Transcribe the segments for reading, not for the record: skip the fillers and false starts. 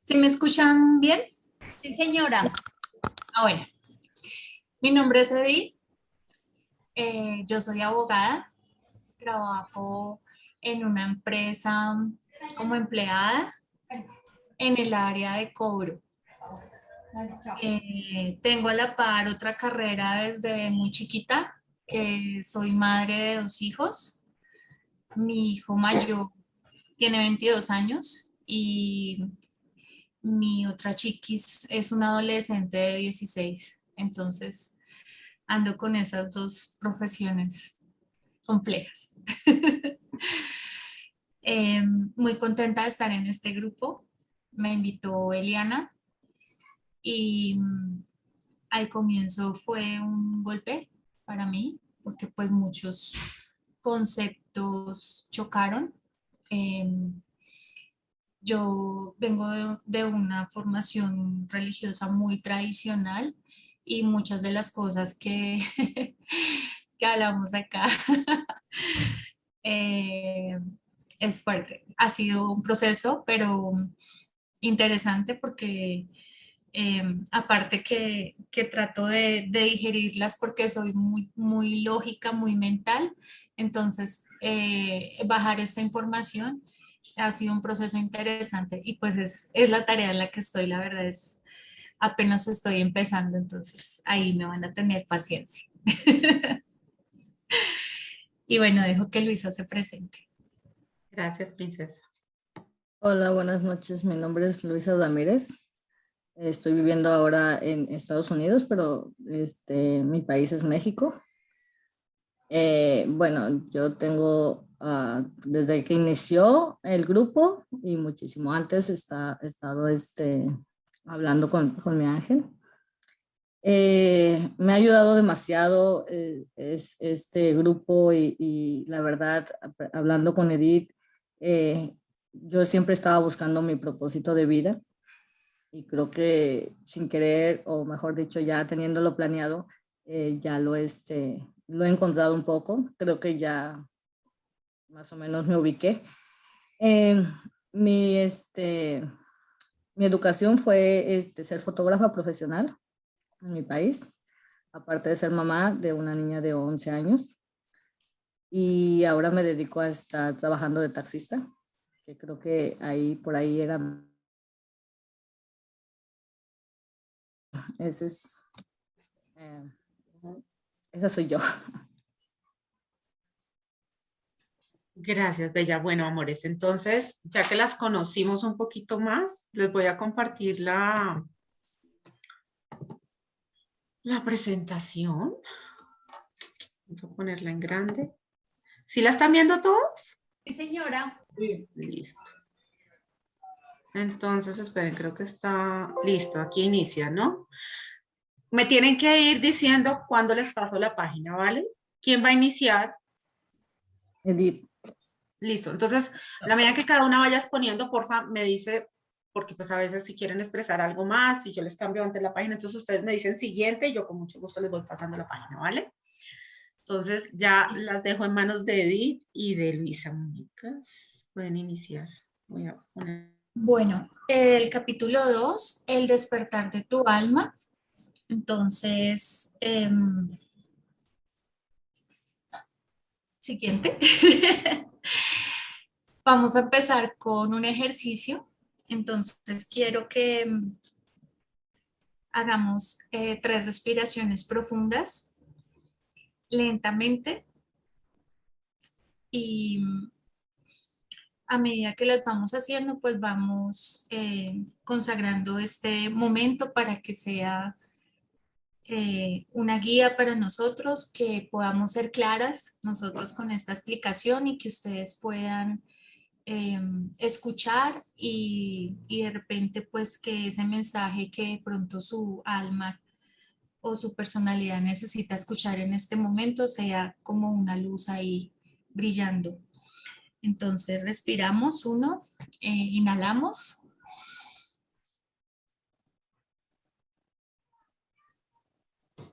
¿Sí me escuchan bien? Sí, señora. Bueno. Mi nombre es Edith, yo soy abogada, trabajo en una empresa como empleada en el área de cobro. Tengo a la par otra carrera desde muy chiquita, que soy madre de dos hijos. Mi hijo mayor tiene 22 años y mi otra chiquis es una adolescente de 16. Entonces, ando con esas dos profesiones complejas. Muy contenta de estar en este grupo. Me invitó Eliana y al comienzo fue un golpe para mí porque pues muchos conceptos chocaron. Em, yo vengo de una formación religiosa muy tradicional y muchas de las cosas que, que hablamos acá eh, es fuerte. Ha sido un proceso, pero interesante porque aparte que trato de digerirlas porque soy muy lógica, muy mental, entonces bajar esta información ha sido un proceso interesante y pues es la tarea en la que estoy, la verdad es apenas estoy empezando, entonces ahí me van a tener paciencia. Y bueno, dejo que Luisa se presente. Gracias, princesa. Hola, buenas noches. Mi nombre es Luisa Ramírez. Estoy viviendo ahora en Estados Unidos, pero mi país es México. Bueno, yo tengo, desde que inició el grupo y muchísimo antes, he estado hablando con mi ángel. Me ha ayudado demasiado este grupo y la verdad, hablando con Edith, yo siempre estaba buscando mi propósito de vida y creo que sin querer, o mejor dicho, ya teniéndolo planeado, ya lo he encontrado un poco. Creo que ya más o menos me ubiqué. Eh, mi, mi educación fue ser fotógrafa profesional en mi país, aparte de ser mamá de una niña de 11 años. Y ahora me dedico a estar trabajando de taxista, que creo que por ahí era. Ese es, eh, esa soy yo. Gracias, Bella. Bueno, amores, entonces, ya que las conocimos un poquito más, les voy a compartir la presentación. Vamos a ponerla en grande. ¿Sí la están viendo todos? Sí, señora. Listo. Entonces, esperen, creo que está listo. Aquí inicia, ¿no? Me tienen que ir diciendo cuándo les paso la página, ¿vale? ¿Quién va a iniciar? Edith. Listo. Entonces, la medida que cada una vayas poniendo, porfa, me dice, porque pues a veces si quieren expresar algo más, si yo les cambio antes la página, entonces ustedes me dicen siguiente y yo con mucho gusto les voy pasando la página, ¿vale? Entonces, ya Listo. las dejo en manos de Edith y de Luisa Mónicas. Pueden iniciar. Voy a poner. Bueno, el capítulo 2, el despertar de tu alma. Entonces, siguiente. Vamos a empezar con un ejercicio. Entonces, quiero que hagamos 3 respiraciones profundas, lentamente, y a medida que las vamos haciendo, pues vamos consagrando este momento para que sea una guía para nosotros, que podamos ser claras nosotros con esta explicación y que ustedes puedan escuchar y de repente pues que ese mensaje que de pronto su alma o su personalidad necesita escuchar en este momento sea como una luz ahí brillando. Entonces respiramos uno, inhalamos.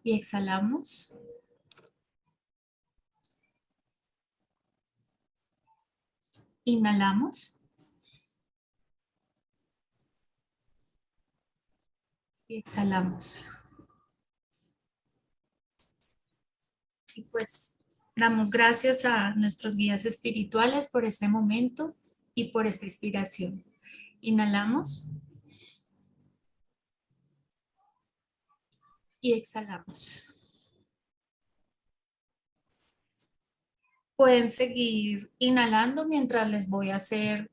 Y exhalamos. Inhalamos. Y exhalamos. Y pues damos gracias a nuestros guías espirituales por este momento y por esta inspiración. Inhalamos y exhalamos. Pueden seguir inhalando mientras les voy a hacer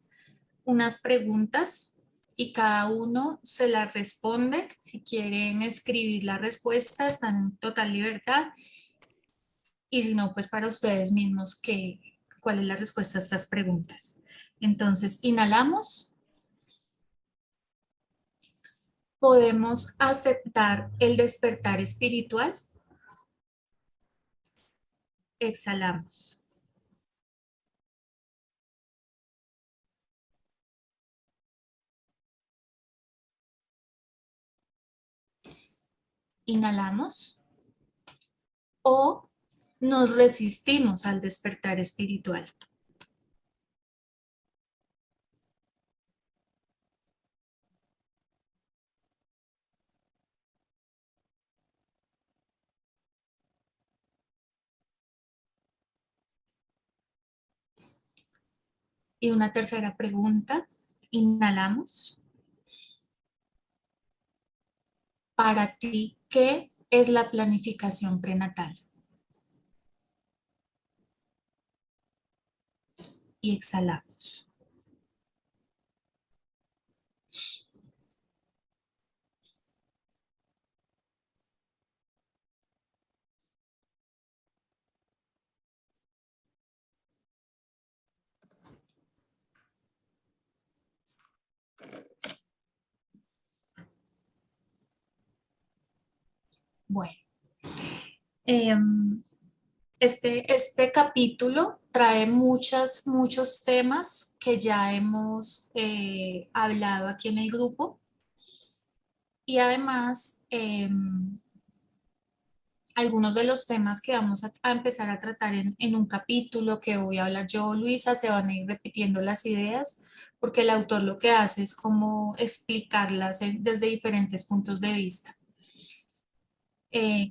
unas preguntas y cada uno se las responde. Si quieren escribir la respuesta, están en total libertad. Y si no, pues para ustedes mismos, ¿cuál es la respuesta a estas preguntas? Entonces, inhalamos. ¿Podemos aceptar el despertar espiritual? Exhalamos. Inhalamos. ¿O nos resistimos al despertar espiritual? Y una tercera pregunta. Inhalamos. Para ti, ¿qué es la planificación prenatal? Y exhalamos. Bueno, este capítulo trae muchos temas que ya hemos hablado aquí en el grupo y además algunos de los temas que vamos a empezar a tratar en un capítulo que voy a hablar yo, Luisa, se van a ir repitiendo las ideas porque el autor lo que hace es como explicarlas desde diferentes puntos de vista.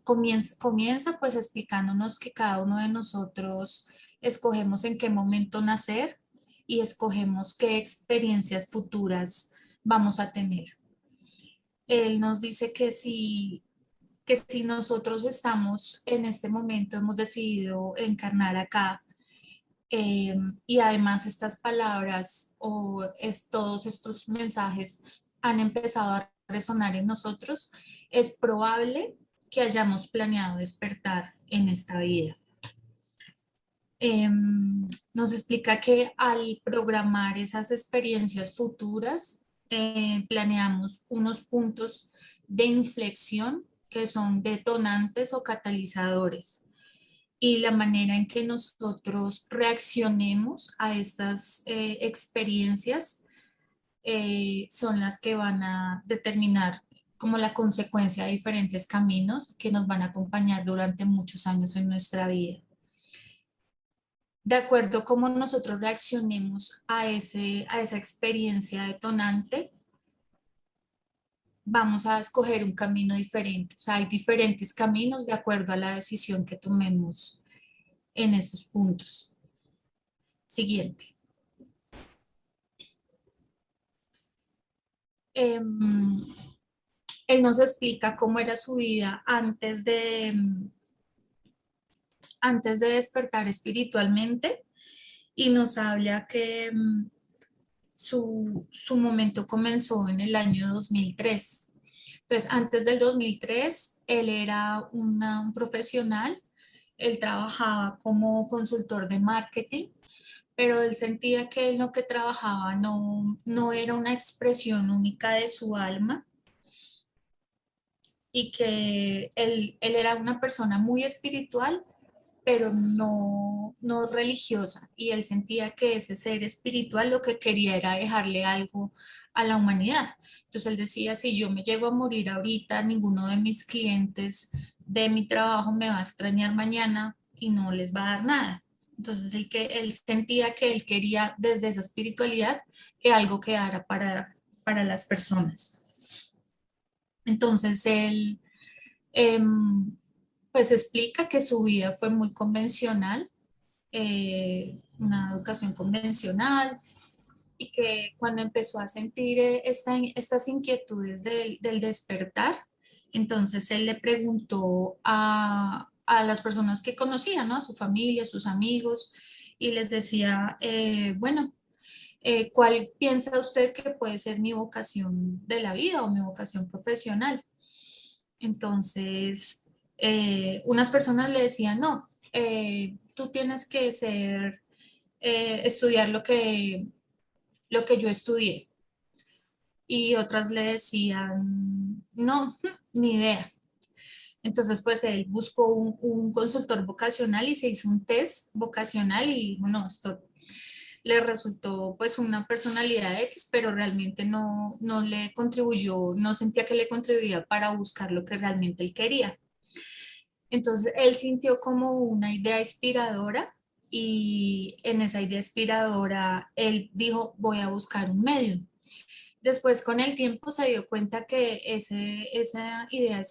Comienza pues explicándonos que cada uno de nosotros escogemos en qué momento nacer y escogemos qué experiencias futuras vamos a tener. Él nos dice que si nosotros estamos en este momento, hemos decidido encarnar acá, y además estas palabras todos estos mensajes han empezado a resonar en nosotros, es probable que hayamos planeado despertar en esta vida. Nos explica que al programar esas experiencias futuras, planeamos unos puntos de inflexión que son detonantes o catalizadores. Y la manera en que nosotros reaccionemos a estas experiencias son las que van a determinar como la consecuencia de diferentes caminos que nos van a acompañar durante muchos años en nuestra vida. De acuerdo a cómo nosotros reaccionemos a esa experiencia detonante, vamos a escoger un camino diferente. O sea, hay diferentes caminos de acuerdo a la decisión que tomemos en esos puntos. Siguiente. Él nos explica cómo era su vida antes de despertar espiritualmente y nos habla que su momento comenzó en el año 2003. Entonces, antes del 2003, él era un profesional, él trabajaba como consultor de marketing, pero él sentía que en lo que trabajaba no era una expresión única de su alma y que él era una persona muy espiritual, pero no religiosa. Y él sentía que ese ser espiritual lo que quería era dejarle algo a la humanidad. Entonces él decía, si yo me llego a morir ahorita, ninguno de mis clientes de mi trabajo me va a extrañar mañana y no les va a dar nada. Entonces él sentía que él quería desde esa espiritualidad que algo quedara para las personas. Entonces él em, pues explica que su vida fue muy convencional, una educación convencional, y que cuando empezó a sentir estas inquietudes del despertar, entonces él le preguntó a las personas que conocía, ¿no? A su familia, a sus amigos, y les decía, bueno, ¿cuál piensa usted que puede ser mi vocación de la vida o mi vocación profesional? Entonces, unas personas le decían, no, tú tienes que estudiar lo que yo estudié. Y otras le decían, no, ni idea. Entonces, pues él buscó un consultor vocacional y se hizo un test vocacional y bueno, esto le resultó pues una personalidad X, pero realmente no le contribuyó, no sentía que le contribuía para buscar lo que realmente él quería. Entonces, él sintió como una idea inspiradora y en esa idea inspiradora, él dijo, voy a buscar un medio. Después, con el tiempo, se dio cuenta que esa idea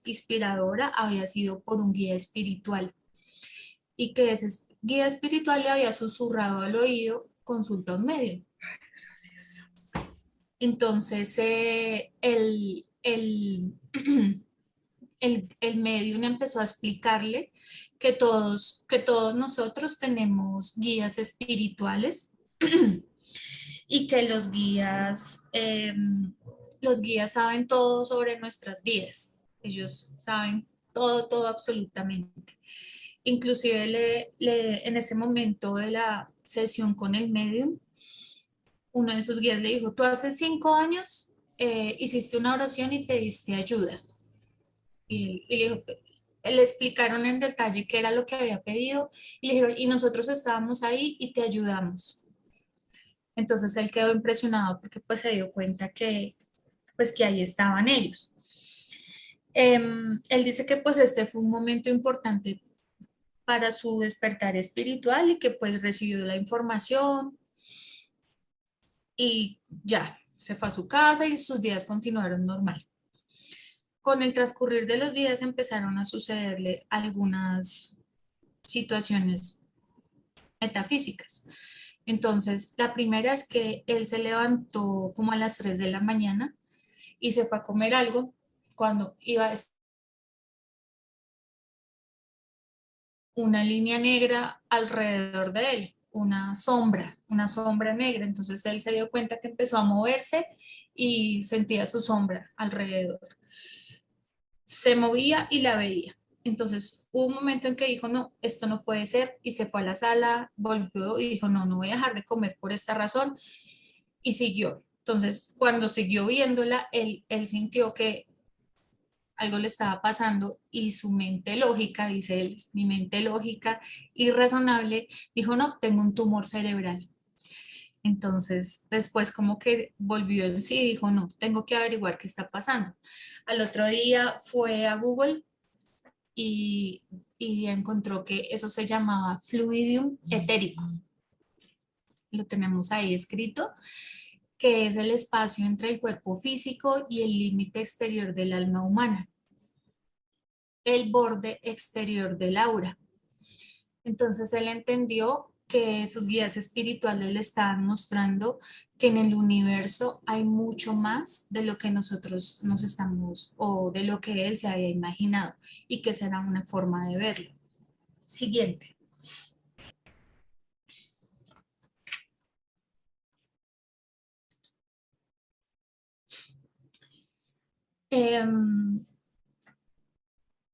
inspiradora había sido por un guía espiritual y que ese guía espiritual le había susurrado al oído, consulta a un medio. Entonces, el medium empezó a explicarle que todos nosotros tenemos guías espirituales y que los guías saben todo sobre nuestras vidas. Ellos saben todo, todo absolutamente. Inclusive en ese momento de la sesión con el medium, uno de sus guías le dijo, tú hace 5 años hiciste una oración y pediste ayuda. Y le dijo, le explicaron en detalle qué era lo que había pedido y le dijeron, y nosotros estábamos ahí y te ayudamos. Entonces él quedó impresionado porque pues se dio cuenta que pues que ahí estaban ellos. Él dice que pues este fue un momento importante para su despertar espiritual y que pues recibió la información y ya, se fue a su casa y sus días continuaron normal. Con el transcurrir de los días empezaron a sucederle algunas situaciones metafísicas. Entonces, la primera es que él se levantó como a las 3 de la mañana y se fue a comer algo cuando iba a una línea negra alrededor de él, una sombra negra. Entonces él se dio cuenta que empezó a moverse y sentía su sombra alrededor. Se movía y la veía. Entonces hubo un momento en que dijo, no, esto no puede ser, y se fue a la sala, volvió y dijo, no, no voy a dejar de comer por esta razón, y siguió. Entonces, cuando siguió viéndola, él sintió que algo le estaba pasando y su mente lógica, dice él, mi mente lógica y razonable, dijo, no, tengo un tumor cerebral. Entonces, después como que volvió en sí y dijo, no, tengo que averiguar qué está pasando. Al otro día fue a Google y, y encontró que eso se llamaba fluidium etérico. Lo tenemos ahí escrito, que es el espacio entre el cuerpo físico y el límite exterior del alma humana, el borde exterior del aura. Entonces él entendió que sus guías espirituales le estaban mostrando que en el universo hay mucho más de lo que nosotros nos estamos o de lo que él se había imaginado y que será una forma de verlo. Siguiente.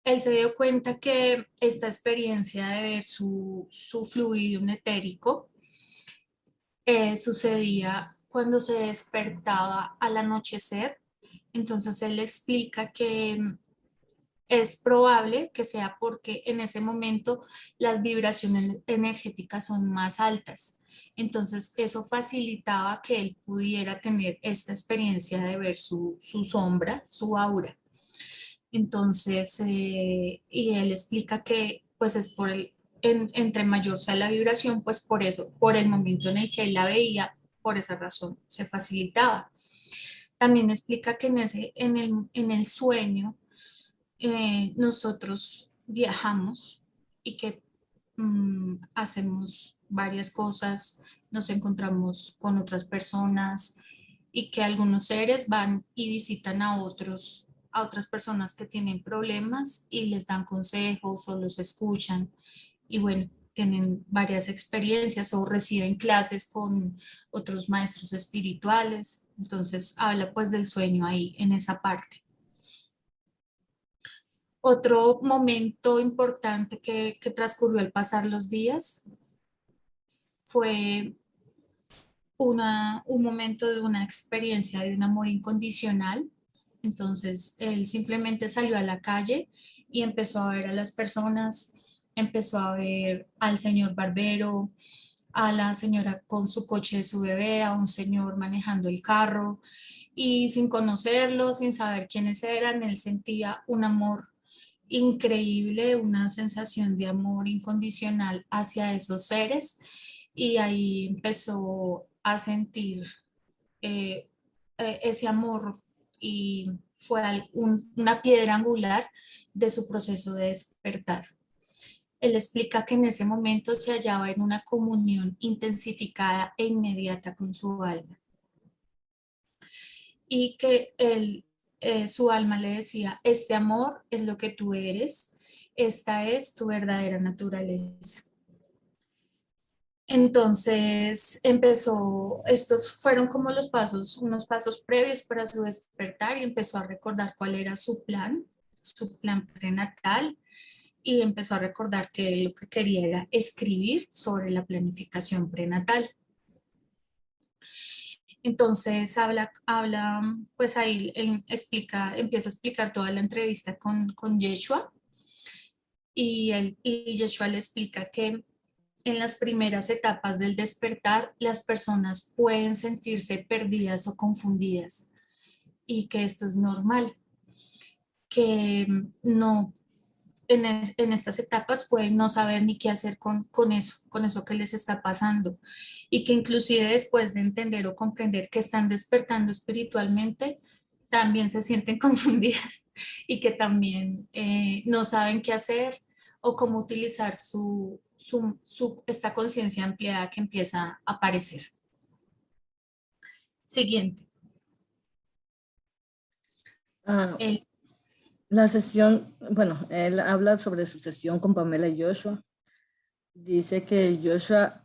Él se dio cuenta que esta experiencia de ver su fluido etérico sucedía cuando se despertaba al anochecer. Entonces él explica que es probable que sea porque en ese momento las vibraciones energéticas son más altas. Entonces eso facilitaba que él pudiera tener esta experiencia de ver su sombra, su aura. Entonces, y él explica que pues es por entre mayor sea la vibración, pues por eso, por el momento en el que él la veía, por esa razón se facilitaba. También explica que en el sueño nosotros viajamos y que hacemos varias cosas, nos encontramos con otras personas y que algunos seres van y visitan a otras personas que tienen problemas y les dan consejos o los escuchan y bueno, tienen varias experiencias o reciben clases con otros maestros espirituales. Entonces habla pues del sueño ahí en esa parte. Otro momento importante que transcurrió al pasar los días fue un momento de una experiencia de un amor incondicional. Entonces, él simplemente salió a la calle y empezó a ver a las personas, empezó a ver al señor barbero, a la señora con su coche de su bebé, a un señor manejando el carro y sin conocerlos, sin saber quiénes eran, él sentía un amor increíble, una sensación de amor incondicional hacia esos seres y ahí empezó a sentir eh, ese amor y fue una piedra angular de su proceso de despertar. Él explica que en ese momento se hallaba en una comunión intensificada e inmediata con su alma y que su alma le decía, este amor es lo que tú eres, esta es tu verdadera naturaleza. Entonces estos fueron como los pasos, unos pasos previos para su despertar y empezó a recordar cuál era su plan prenatal y empezó a recordar que lo que quería era escribir sobre la planificación prenatal. Entonces pues ahí él empieza a explicar toda la entrevista con Yeshua y Yeshua le explica que en las primeras etapas del despertar, las personas pueden sentirse perdidas o confundidas y que esto es normal, que no, en estas etapas pueden no saber ni qué hacer con eso que les está pasando y que inclusive después de entender o comprender que están despertando espiritualmente, también se sienten confundidas y que también no saben qué hacer o cómo utilizar esta conciencia ampliada que empieza a aparecer. Siguiente. Ah, El, la sesión, bueno, él habla sobre su sesión con Pamela y Joshua. Dice que Joshua,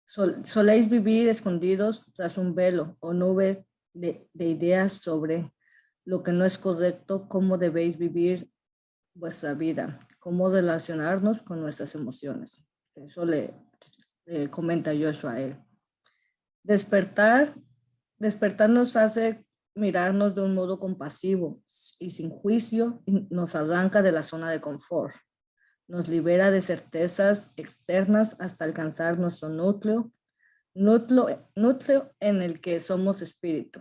soléis vivir escondidos tras un velo o nubes de ideas sobre lo que no es correcto, cómo debéis vivir vuestra vida, cómo relacionarnos con nuestras emociones. Eso le comenta Joshua a él. Despertar nos hace mirarnos de un modo compasivo y sin juicio y nos arranca de la zona de confort. Nos libera de certezas externas hasta alcanzar nuestro núcleo en el que somos espíritu.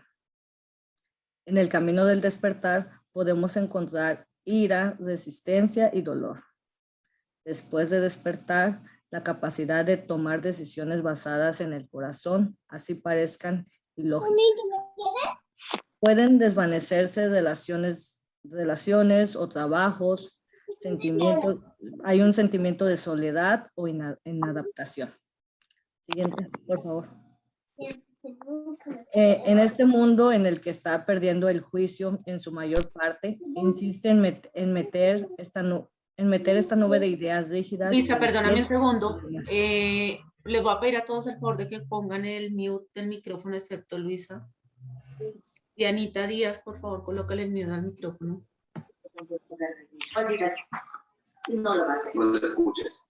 En el camino del despertar podemos encontrar ira, resistencia y dolor. Después de despertar, la capacidad de tomar decisiones basadas en el corazón, así parezcan ilógicas. Pueden desvanecerse relaciones o trabajos, sentimientos. Hay un sentimiento de soledad o inadaptación. Siguiente, por favor. En este mundo en el que está perdiendo el juicio en su mayor parte, insiste en meter esta nube de ideas rígidas. Luisa, perdóname un segundo. Les voy a pedir a todos el favor de que pongan el mute del micrófono, excepto Luisa. Dianita Díaz, por favor, colócale el mute al micrófono. No lo vas a hacer. No lo escuches.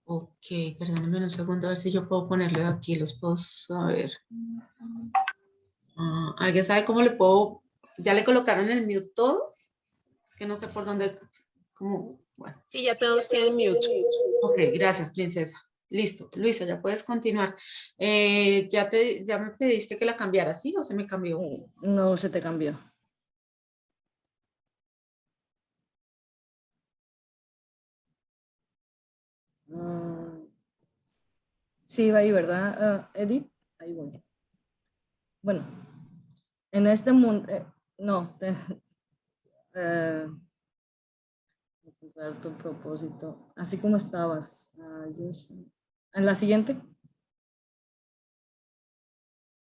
Ok, perdóname un segundo, a ver si yo puedo ponerle aquí, los puedo saber. ¿Alguien sabe cómo le puedo? ¿Ya le colocaron el mute todos? Es que no sé por dónde, cómo, bueno. Sí, ya todos tienen mute. Ok, gracias, princesa. Listo, Luisa, ya puedes continuar. Ya me pediste que la cambiara, ¿sí? ¿O se me cambió? No, se te cambió. Sí, va ahí, ¿verdad, Edith? Ahí voy. bueno, en este mundo, encontrar tu propósito, así como estabas. En la siguiente.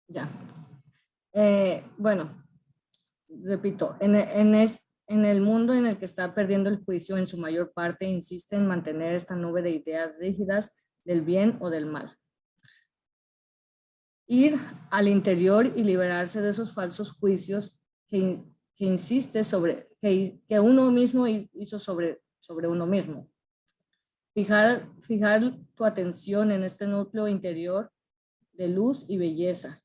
Ya. Bueno, repito, en el mundo en el que está perdiendo el juicio, en su mayor parte insiste en mantener esta nube de ideas rígidas del bien o del mal. Ir al interior y liberarse de esos falsos juicios que insiste sobre, que uno mismo hizo sobre uno mismo. Fijar tu atención en este núcleo interior de luz y belleza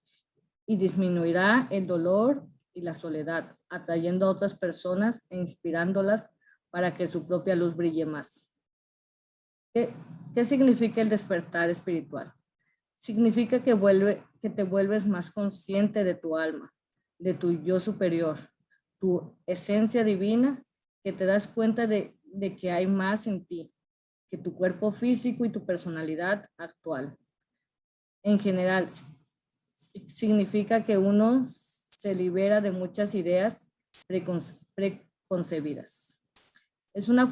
y disminuirá el dolor y la soledad, atrayendo a otras personas e inspirándolas para que su propia luz brille más. ¿Qué significa el despertar espiritual? Significa que te vuelves más consciente de tu alma, de tu yo superior, tu esencia divina, que te das cuenta de que hay más en ti que tu cuerpo físico y tu personalidad actual. En general, significa que uno se libera de muchas ideas preconcebidas. Es una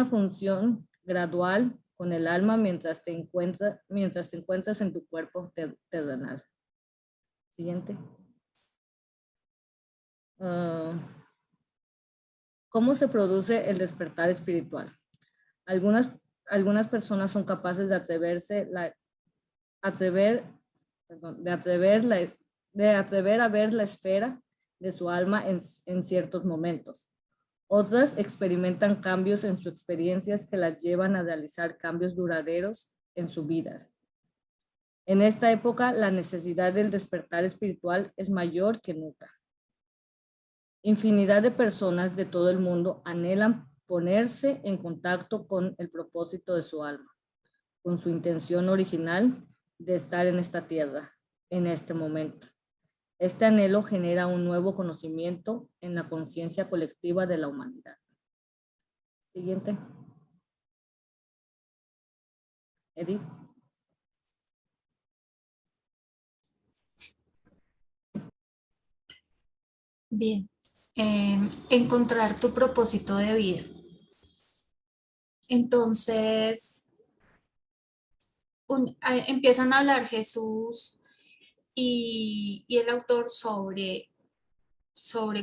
función gradual con el alma mientras te encuentras en tu cuerpo terrenal. Siguiente. ¿Cómo se produce el despertar espiritual? Algunas personas son capaces de atrever a ver la esfera de su alma en ciertos momentos. Otras experimentan cambios en sus experiencias que las llevan a realizar cambios duraderos en su vida. En esta época, la necesidad del despertar espiritual es mayor que nunca. Infinidad de personas de todo el mundo anhelan ponerse en contacto con el propósito de su alma, con su intención original de estar en esta tierra, en este momento. Este anhelo genera un nuevo conocimiento en la conciencia colectiva de la humanidad. Siguiente. Edith. Bien. Encontrar tu propósito de vida. Entonces, empiezan a hablar Jesús y el autor sobre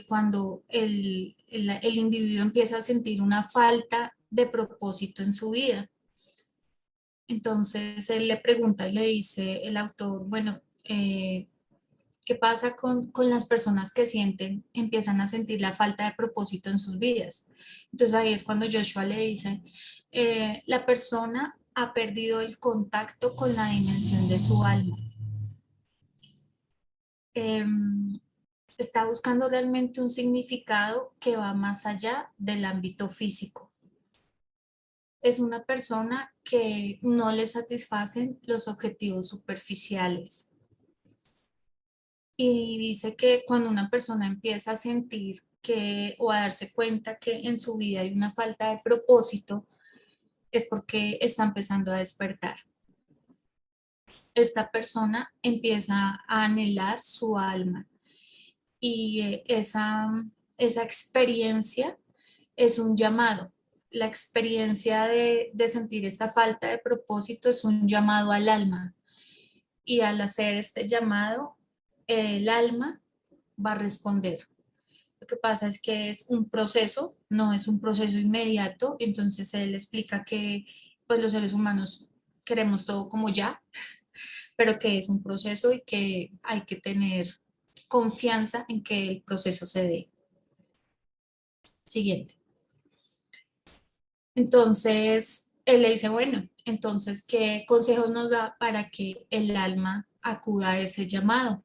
cuando el individuo empieza a sentir una falta de propósito en su vida. Entonces él le pregunta y le dice el autor, bueno, ¿qué pasa con las personas que empiezan a sentir la falta de propósito en sus vidas? Entonces ahí es cuando Joshua le dice, la persona ha perdido el contacto con la dimensión de su alma. Está buscando realmente un significado que va más allá del ámbito físico. Es una persona que no le satisfacen los objetivos superficiales. Y dice que cuando una persona empieza a sentir o a darse cuenta que en su vida hay una falta de propósito, es porque está empezando a despertar. Esta persona empieza a anhelar su alma y esa experiencia es un llamado. La experiencia de sentir esta falta de propósito es un llamado al alma. Y al hacer este llamado, el alma va a responder. Lo que pasa es que es un proceso, no es un proceso inmediato. Entonces él explica que pues los seres humanos queremos todo como ya, pero que es un proceso y que hay que tener confianza en que el proceso se dé. Siguiente. Entonces, él le dice, bueno, entonces, ¿qué consejos nos da para que el alma acuda a ese llamado?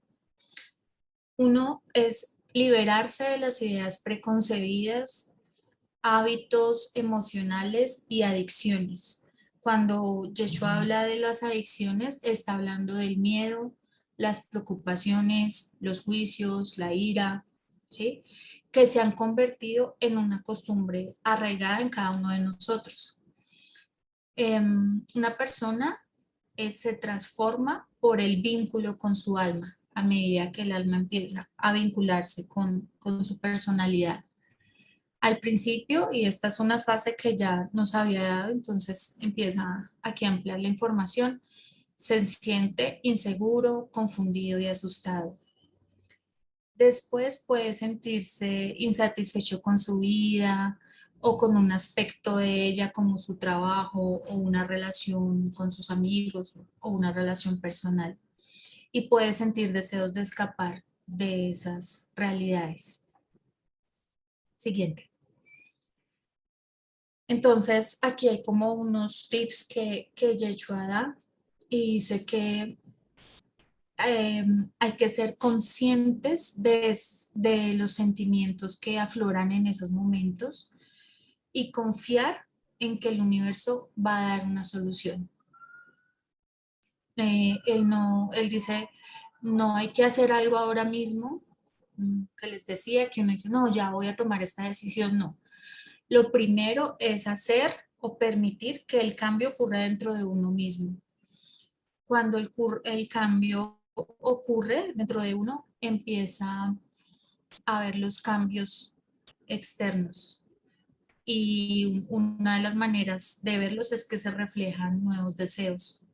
Uno es liberarse de las ideas preconcebidas, hábitos emocionales y adicciones. Cuando Yeshua habla de las adicciones, está hablando del miedo, las preocupaciones, los juicios, la ira, ¿sí? Que se han convertido en una costumbre arraigada en cada uno de nosotros. Una persona se transforma por el vínculo con su alma. a medida que el alma empieza a vincularse con su personalidad. Al principio, y esta es una fase que ya nos había dado, entonces empieza aquí a ampliar la información, se siente inseguro, confundido y asustado. Después puede sentirse insatisfecho con su vida o con un aspecto de ella como su trabajo o una relación con sus amigos o una relación personal. Y puede sentir deseos de escapar de esas realidades. Siguiente. Entonces, aquí hay como unos tips que Yeshua da y dice que hay que ser conscientes de los sentimientos que afloran en esos momentos y confiar en que el universo va a dar una solución. Él dice, no hay que hacer algo ahora mismo, que les decía que uno dice, no, ya voy a tomar esta decisión, no. Lo primero es hacer o permitir que el cambio ocurra dentro de uno mismo. Cuando el cambio ocurre dentro de uno, empieza a ver los cambios externos. Y una de las maneras de verlos es que se reflejan nuevos deseos.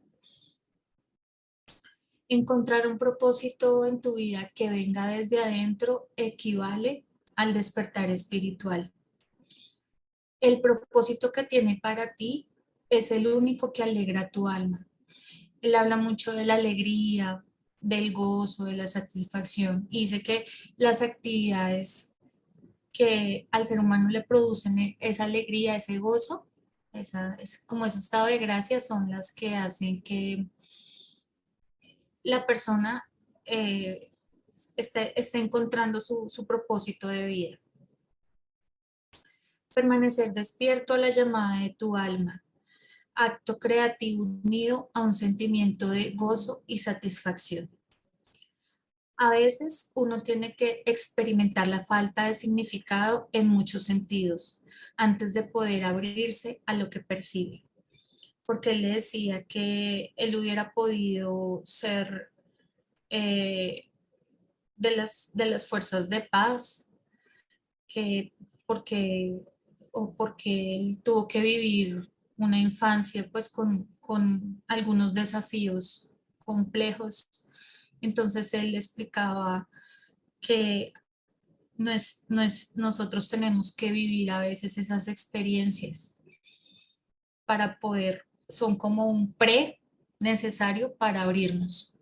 Encontrar un propósito en tu vida que venga desde adentro equivale al despertar espiritual. El propósito que tiene para ti es el único que alegra tu alma. Él habla mucho de la alegría, del gozo, de la satisfacción y dice que las actividades que al ser humano le producen esa alegría, ese gozo, como ese estado de gracia son las que hacen que la persona esté encontrando su propósito de vida. Permanecer despierto a la llamada de tu alma, acto creativo unido a un sentimiento de gozo y satisfacción. A veces uno tiene que experimentar la falta de significado en muchos sentidos antes de poder abrirse a lo que percibe. Porque él le decía que él hubiera podido ser de las fuerzas de paz, que porque él tuvo que vivir una infancia pues con algunos desafíos complejos. Entonces él explicaba que nosotros tenemos que vivir a veces esas experiencias para poder, son como un pre necesario para abrirnos.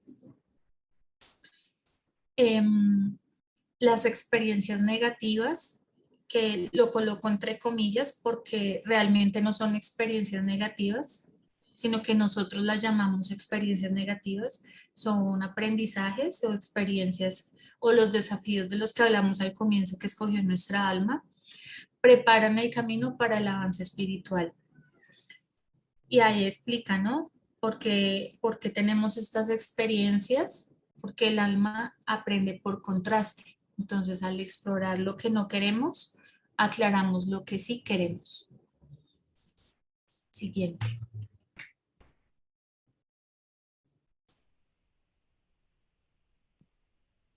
Las experiencias negativas, que lo coloco entre comillas porque realmente no son experiencias negativas, sino que nosotros las llamamos experiencias negativas, son aprendizajes o experiencias o los desafíos de los que hablamos al comienzo que escogió nuestra alma, preparan el camino para el avance espiritual. Y ahí explica, ¿no? ¿Por qué tenemos estas experiencias? Porque el alma aprende por contraste. Entonces, al explorar lo que no queremos, aclaramos lo que sí queremos. Siguiente.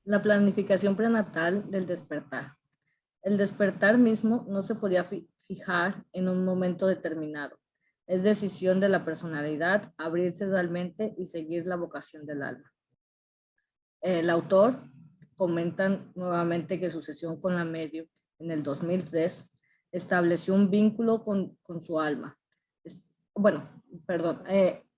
La planificación prenatal del despertar. El despertar mismo no se podía fijar en un momento determinado. Es decisión de la personalidad abrirse realmente y seguir la vocación del alma. El autor comenta nuevamente que su sesión con la medium en el 2003 estableció un vínculo con su alma.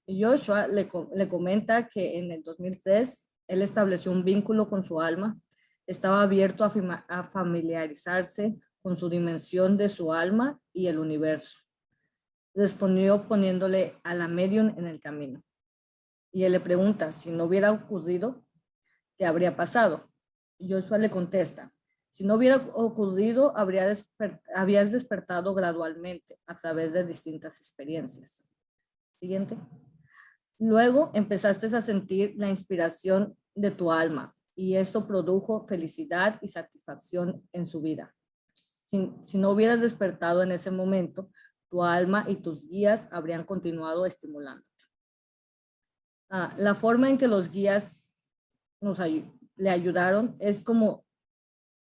Joshua le comenta que en el 2003 él estableció un vínculo con su alma, estaba abierto a familiarizarse con su dimensión de su alma y el universo. Respondió poniéndole a la medium en el camino. Y él le pregunta, si no hubiera ocurrido, ¿qué habría pasado? Joshua le contesta, si no hubiera ocurrido, habías despertado gradualmente a través de distintas experiencias. Siguiente. Luego empezaste a sentir la inspiración de tu alma y esto produjo felicidad y satisfacción en su vida. Si no hubieras despertado en ese momento, tu alma y tus guías habrían continuado estimulándote. La forma en que los guías le ayudaron, es como,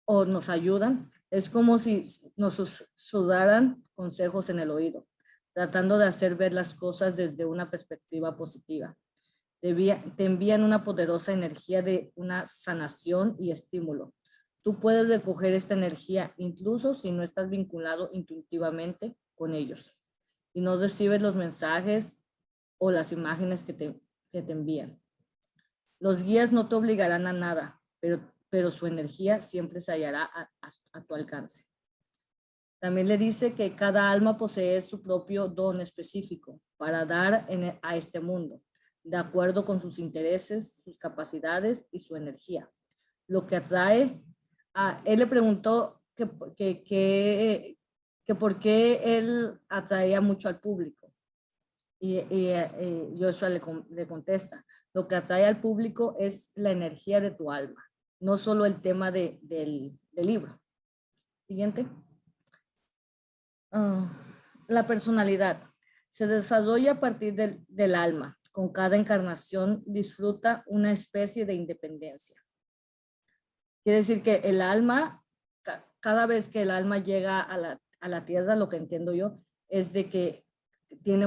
o nos ayudan, es como si nos sudaran consejos en el oído, tratando de hacer ver las cosas desde una perspectiva positiva. Te envían una poderosa energía de una sanación y estímulo. Tú puedes recoger esta energía incluso si no estás vinculado intuitivamente con ellos y no recibes los mensajes o las imágenes que te envían. Los guías no te obligarán a nada, pero su energía siempre se hallará a tu alcance. También le dice que cada alma posee su propio don específico para dar a este mundo, de acuerdo con sus intereses, sus capacidades y su energía. Lo que atrae, él le preguntó que por qué él atraía mucho al público. Y Joshua le contesta, lo que atrae al público es la energía de tu alma, no solo el tema del libro. Siguiente. La personalidad se desarrolla a partir del alma. Con cada encarnación disfruta una especie de independencia. Quiere decir que el alma, cada vez que el alma llega a la tierra, lo que entiendo yo, es de que tiene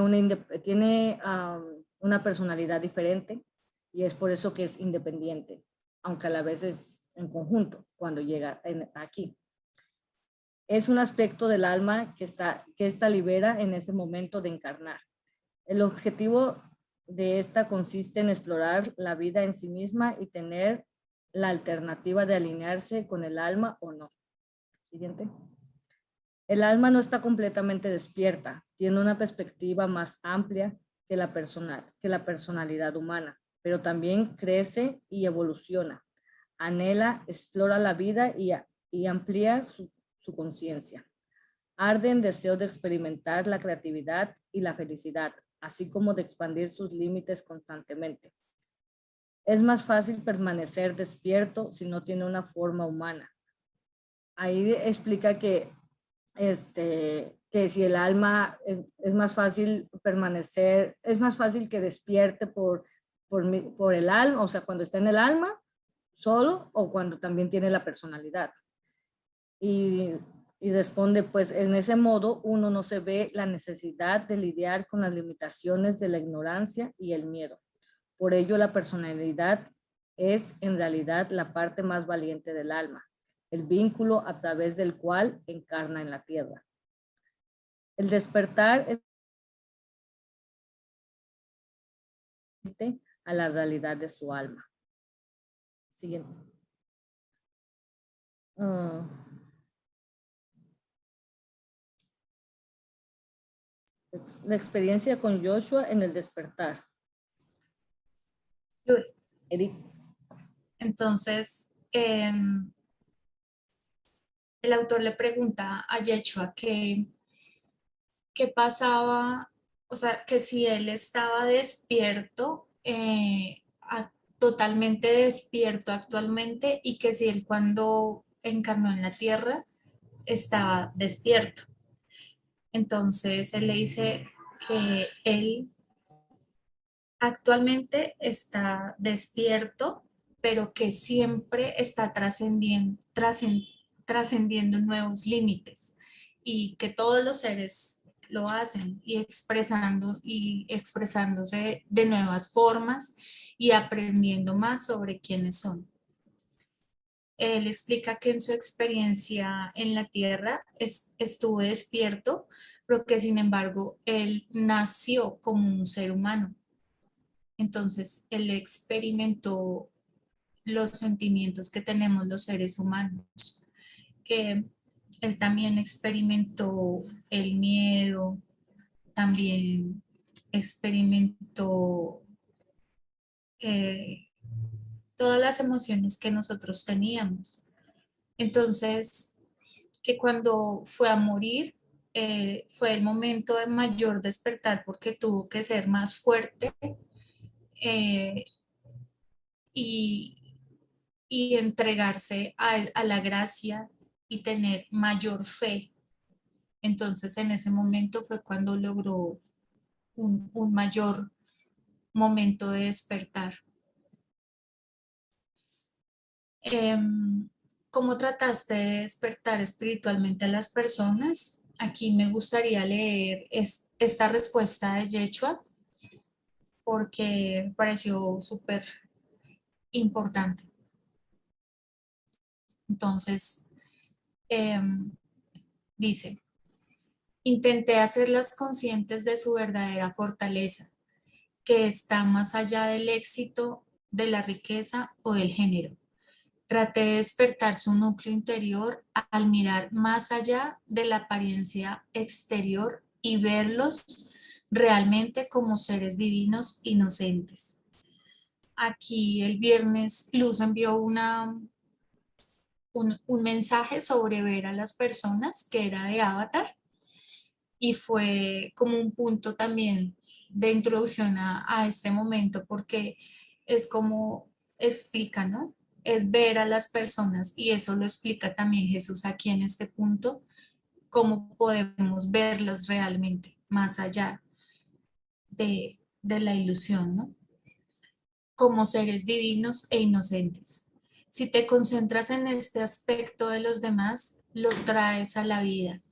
una personalidad diferente y es por eso que es independiente, aunque a la vez es en conjunto cuando llega aquí. Es un aspecto del alma que esta libera en ese momento de encarnar. El objetivo de esta consiste en explorar la vida en sí misma y tener la alternativa de alinearse con el alma o no. Siguiente. El alma no está completamente despierta, tiene una perspectiva más amplia que la personalidad humana, pero también crece y evoluciona, anhela, explora la vida y amplía su conciencia. Arde en deseo de experimentar la creatividad y la felicidad, así como de expandir sus límites constantemente. Es más fácil permanecer despierto si no tiene una forma humana. Ahí explica que si el alma es más fácil permanecer, es más fácil que despierte por el alma, o sea, cuando está en el alma solo o cuando también tiene la personalidad. Y responde, pues en ese modo uno no se ve la necesidad de lidiar con las limitaciones de la ignorancia y el miedo. Por ello la personalidad es en realidad la parte más valiente del alma, el vínculo a través del cual encarna en la tierra. El despertar es a la realidad de su alma. Siguiente. La experiencia con Joshua en el despertar. Edith. Entonces, el autor le pregunta a Yeshua qué pasaba, o sea, que si él estaba despierto, totalmente despierto actualmente, y que si él cuando encarnó en la tierra estaba despierto. Entonces él le dice que él actualmente está despierto, pero que siempre está trascendiendo nuevos límites, y que todos los seres lo hacen y expresándose de nuevas formas y aprendiendo más sobre quiénes son. Él explica que en su experiencia en la tierra estuvo despierto, pero que sin embargo él nació como un ser humano. Entonces, él experimentó los sentimientos que tenemos los seres humanos, que él también experimentó el miedo, también experimentó todas las emociones que nosotros teníamos. Entonces, que cuando fue a morir, fue el momento de mayor despertar, porque tuvo que ser más fuerte y entregarse a la gracia y tener mayor fe. Entonces en ese momento fue cuando logró un mayor momento de despertar. ¿Cómo trataste de despertar espiritualmente a las personas? Aquí me gustaría leer esta respuesta de Yechua porque me pareció súper importante. Entonces, dice, intenté hacerlas conscientes de su verdadera fortaleza, que está más allá del éxito, de la riqueza o del género. Traté de despertar su núcleo interior al mirar más allá de la apariencia exterior y verlos realmente como seres divinos inocentes. Aquí el viernes Luz envió un mensaje sobre ver a las personas que era de Avatar y fue como un punto también de introducción a este momento porque es como explica, ¿no? Es ver a las personas y eso lo explica también Jesús aquí en este punto, cómo podemos verlas realmente más allá de la ilusión, ¿no? Como seres divinos e inocentes. Si te concentras en este aspecto de los demás, lo traes a la vida.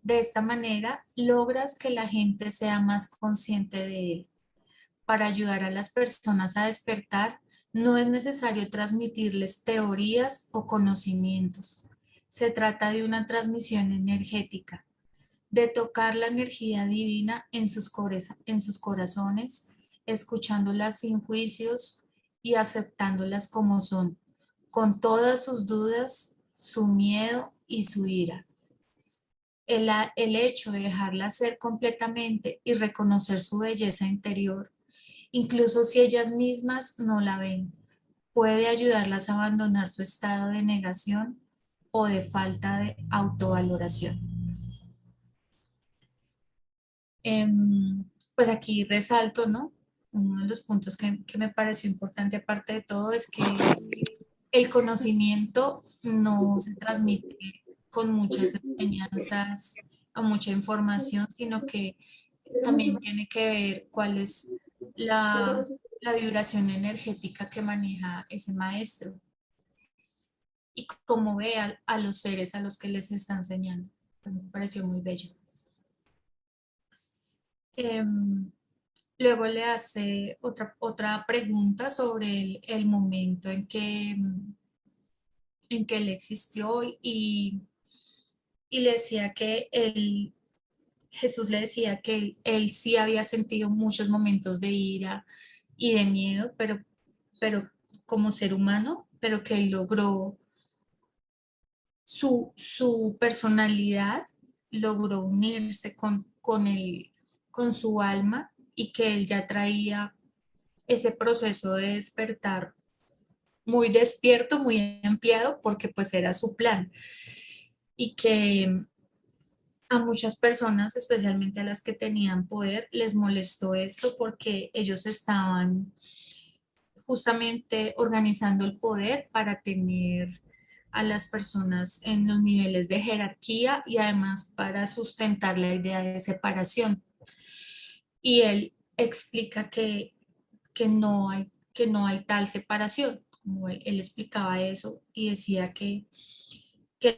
De esta manera, logras que la gente sea más consciente de él. Para ayudar a las personas a despertar, no es necesario transmitirles teorías o conocimientos. Se trata de una transmisión energética, de tocar la energía divina en sus corazones, escuchándolas sin juicios y aceptándolas como son, con todas sus dudas, su miedo y su ira. El hecho de dejarla ser completamente y reconocer su belleza interior, incluso si ellas mismas no la ven, puede ayudarlas a abandonar su estado de negación o de falta de autovaloración. Pues aquí resalto, ¿no? Uno de los puntos que me pareció importante aparte de todo es que el conocimiento no se transmite con muchas enseñanzas o mucha información, sino que también tiene que ver cuál es la vibración energética que maneja ese maestro y cómo ve a los seres a los que les está enseñando. Pues me pareció muy bello. Luego le hace otra pregunta sobre el momento en que él existió y le decía que Jesús le decía que él sí había sentido muchos momentos de ira y de miedo, pero como ser humano, pero que él logró su personalidad, logró unirse con su alma y que él ya traía ese proceso de despertar muy despierto, muy ampliado, porque pues era su plan. Y que a muchas personas, especialmente a las que tenían poder, les molestó esto porque ellos estaban justamente organizando el poder para tener a las personas en los niveles de jerarquía y además para sustentar la idea de separación. Y él explica que no hay tal separación, como él explicaba eso y decía que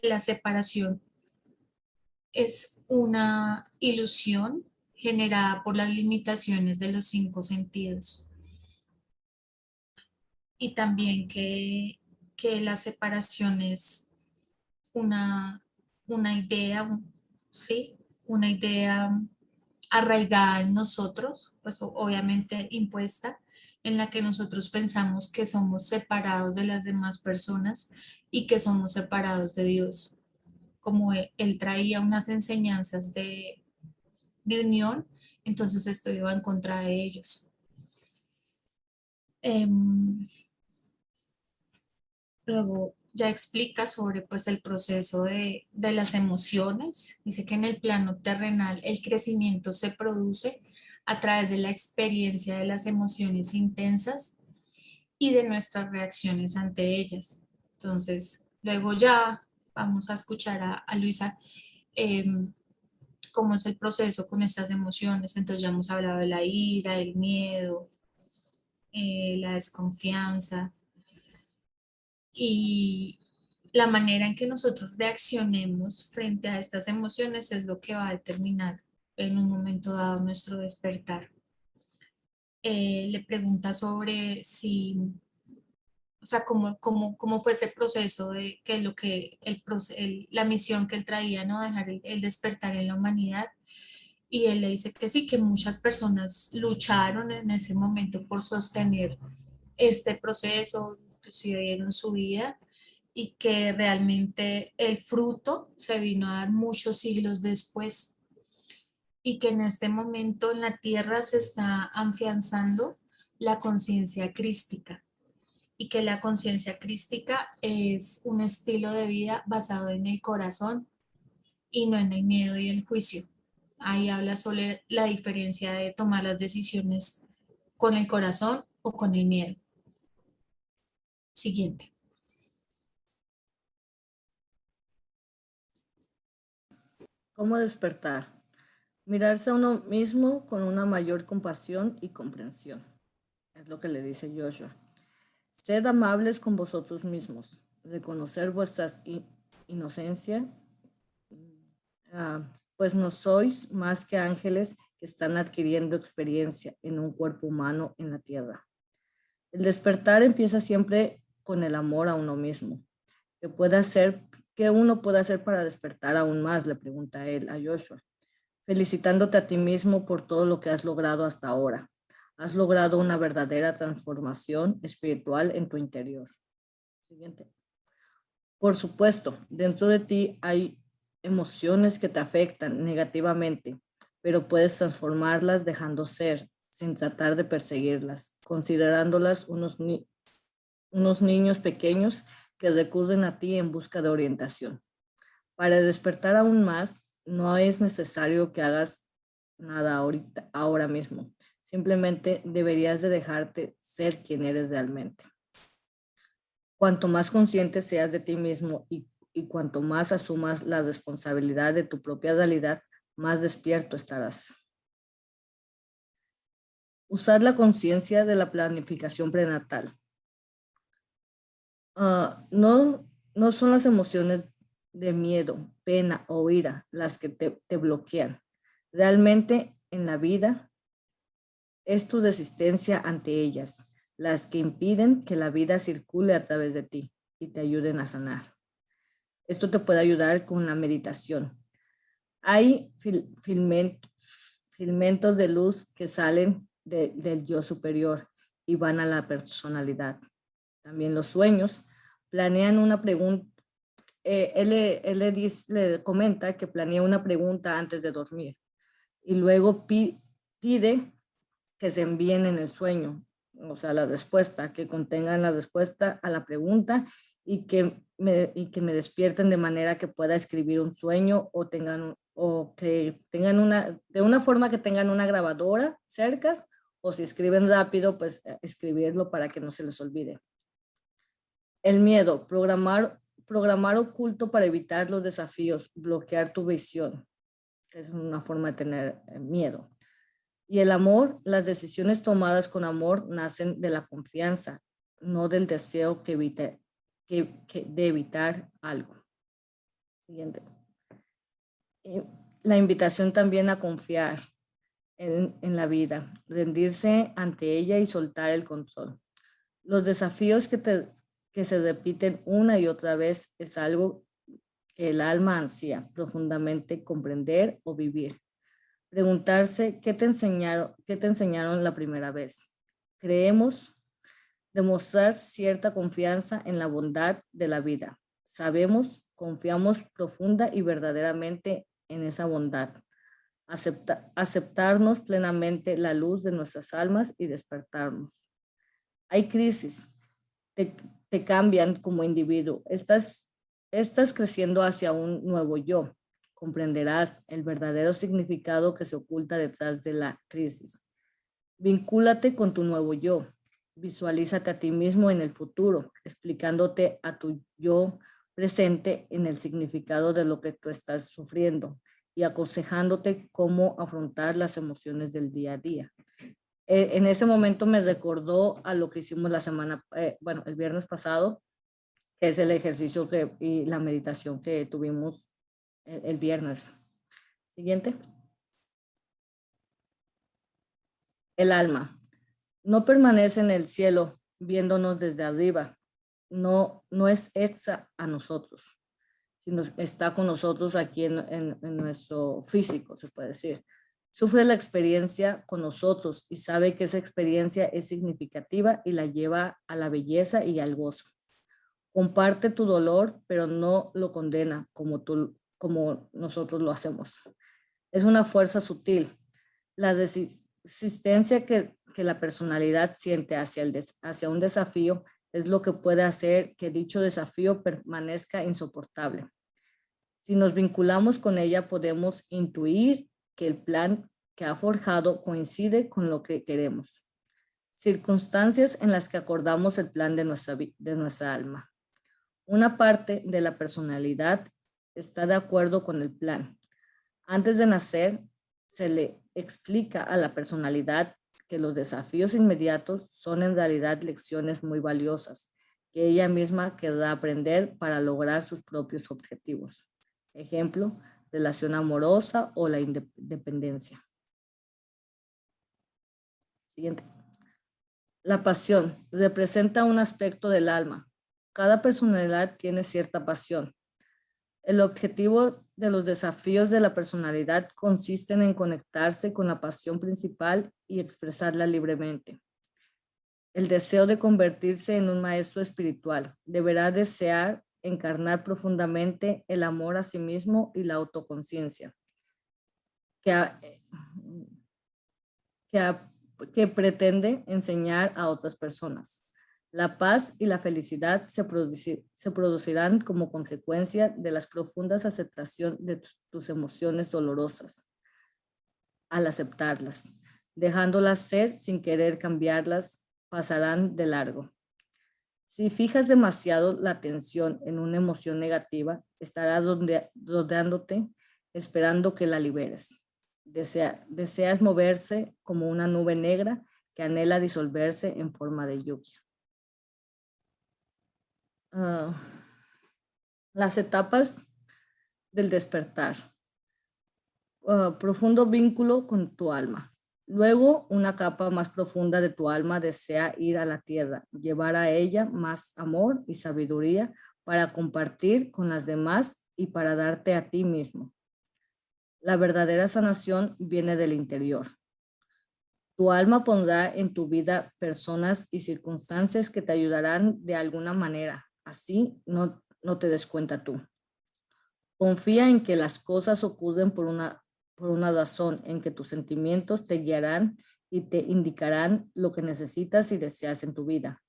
la separación es una ilusión generada por las limitaciones de los cinco sentidos y también que la separación es una, una idea, ¿sí? Una idea arraigada en nosotros, pues obviamente impuesta, en la que nosotros pensamos que somos separados de las demás personas y que somos separados de Dios. Como él traía unas enseñanzas de unión, entonces esto iba en contra de ellos. Luego ya explica sobre pues el proceso de las emociones. Dice que en el plano terrenal el crecimiento se produce a través de la experiencia de las emociones intensas y de nuestras reacciones ante ellas. Entonces, luego ya vamos a escuchar a Luisa cómo es el proceso con estas emociones. Entonces ya hemos hablado de la ira, el miedo, la desconfianza. y la manera en que nosotros reaccionemos frente a estas emociones es lo que va a determinar en un momento dado nuestro despertar. Le pregunta sobre si, o sea, cómo fue ese proceso de que lo que la misión que él traía, ¿no? Dejar el despertar en la humanidad. Y él le dice que sí, que muchas personas lucharon en ese momento por sostener este proceso, inclusive dieron su vida, y que realmente el fruto se vino a dar muchos siglos después, y que en este momento en la tierra se está afianzando la conciencia crística, y que la conciencia crística es un estilo de vida basado en el corazón y no en el miedo y el juicio. Ahí habla sobre la diferencia de tomar las decisiones con el corazón o con el miedo. Siguiente. ¿Cómo despertar? Mirarse a uno mismo con una mayor compasión y comprensión. Es lo que le dice Joshua. Sed amables con vosotros mismos. Reconocer vuestra inocencia. Pues no sois más que ángeles que están adquiriendo experiencia en un cuerpo humano en la tierra. El despertar empieza siempre con el amor a uno mismo. ¿Qué uno puede hacer para despertar aún más? Le pregunta él a Joshua. Felicitándote a ti mismo por todo lo que has logrado hasta ahora. Has logrado una verdadera transformación espiritual en tu interior. Siguiente. Por supuesto, dentro de ti hay emociones que te afectan negativamente, pero puedes transformarlas dejando ser, sin tratar de perseguirlas, considerándolas unos niños pequeños que recurren a ti en busca de orientación. Para despertar aún más, no es necesario que hagas nada ahora mismo. Simplemente deberías de dejarte ser quien eres realmente. Cuanto más consciente seas de ti mismo y cuanto más asumas la responsabilidad de tu propia realidad, más despierto estarás. Usar la conciencia de la planificación prenatal. No son las emociones de miedo, pena o ira las que te bloquean. Realmente en la vida es tu resistencia ante ellas las que impiden que la vida circule a través de ti y te ayuden a sanar. Esto te puede ayudar con la meditación. Hay filamentos de luz que salen del yo superior y van a la personalidad. También los sueños planean una pregunta. Él le comenta que planea una pregunta antes de dormir y luego pide que se envíen en el sueño, o sea, la respuesta, que contengan la respuesta a la pregunta y que me despierten de manera que pueda escribir un sueño de una forma que tengan una grabadora cerca, o si escriben rápido, pues escribirlo para que no se les olvide. El miedo, programar oculto para evitar los desafíos, bloquear tu visión, que es una forma de tener miedo. Y el amor, las decisiones tomadas con amor nacen de la confianza, no del deseo de evitar algo. Siguiente. La invitación también a confiar en la vida, rendirse ante ella y soltar el control. Los desafíos que se repiten una y otra vez es algo que el alma ansía profundamente comprender o vivir. Preguntarse, ¿qué te enseñaron la primera vez? Creemos, demostrar cierta confianza en la bondad de la vida. Sabemos, confiamos profunda y verdaderamente en esa bondad. Aceptarnos plenamente la luz de nuestras almas y despertarnos. Hay crisis, te cambian como individuo. Estás creciendo hacia un nuevo yo. Comprenderás el verdadero significado que se oculta detrás de la crisis. Vincúlate con tu nuevo yo. Visualízate a ti mismo en el futuro, explicándote a tu yo presente en el significado de lo que tú estás sufriendo y aconsejándote cómo afrontar las emociones del día a día. En ese momento me recordó a lo que hicimos el viernes pasado, que es el ejercicio y la meditación que tuvimos el viernes. Siguiente. El alma no permanece en el cielo viéndonos desde arriba. No es exa a nosotros, sino está con nosotros aquí en nuestro físico, se puede decir. Sufre la experiencia con nosotros y sabe que esa experiencia es significativa y la lleva a la belleza y al gozo. Comparte tu dolor, pero no lo condena como nosotros lo hacemos. Es una fuerza sutil. La resistencia que la personalidad siente hacia un desafío es lo que puede hacer que dicho desafío permanezca insoportable. Si nos vinculamos con ella, podemos intuir que el plan que ha forjado coincide con lo que queremos. Circunstancias en las que acordamos el plan de nuestra alma. Una parte de la personalidad está de acuerdo con el plan. Antes de nacer, se le explica a la personalidad que los desafíos inmediatos son en realidad lecciones muy valiosas que ella misma querrá aprender para lograr sus propios objetivos. Ejemplo, relación amorosa o la independencia. Siguiente. La pasión representa un aspecto del alma. Cada personalidad tiene cierta pasión. El objetivo de los desafíos de la personalidad consisten en conectarse con la pasión principal y expresarla libremente. El deseo de convertirse en un maestro espiritual deberá desear encarnar profundamente el amor a sí mismo y la autoconciencia, que pretende enseñar a otras personas. La paz y la felicidad se producirán como consecuencia de la profunda aceptación de tus emociones dolorosas. Al aceptarlas, dejándolas ser sin querer cambiarlas, pasarán de largo. Si fijas demasiado la atención en una emoción negativa, estarás rodeándote esperando que la liberes. Deseas moverse como una nube negra que anhela disolverse en forma de lluvia. Las etapas del despertar. Profundo vínculo con tu alma. Luego, una capa más profunda de tu alma desea ir a la tierra, llevar a ella más amor y sabiduría para compartir con las demás y para darte a ti mismo. La verdadera sanación viene del interior. Tu alma pondrá en tu vida personas y circunstancias que te ayudarán de alguna manera. Así no te des cuenta tú. Confía en que las cosas ocurren por una razón, en que tus sentimientos te guiarán y te indicarán lo que necesitas y deseas en tu vida.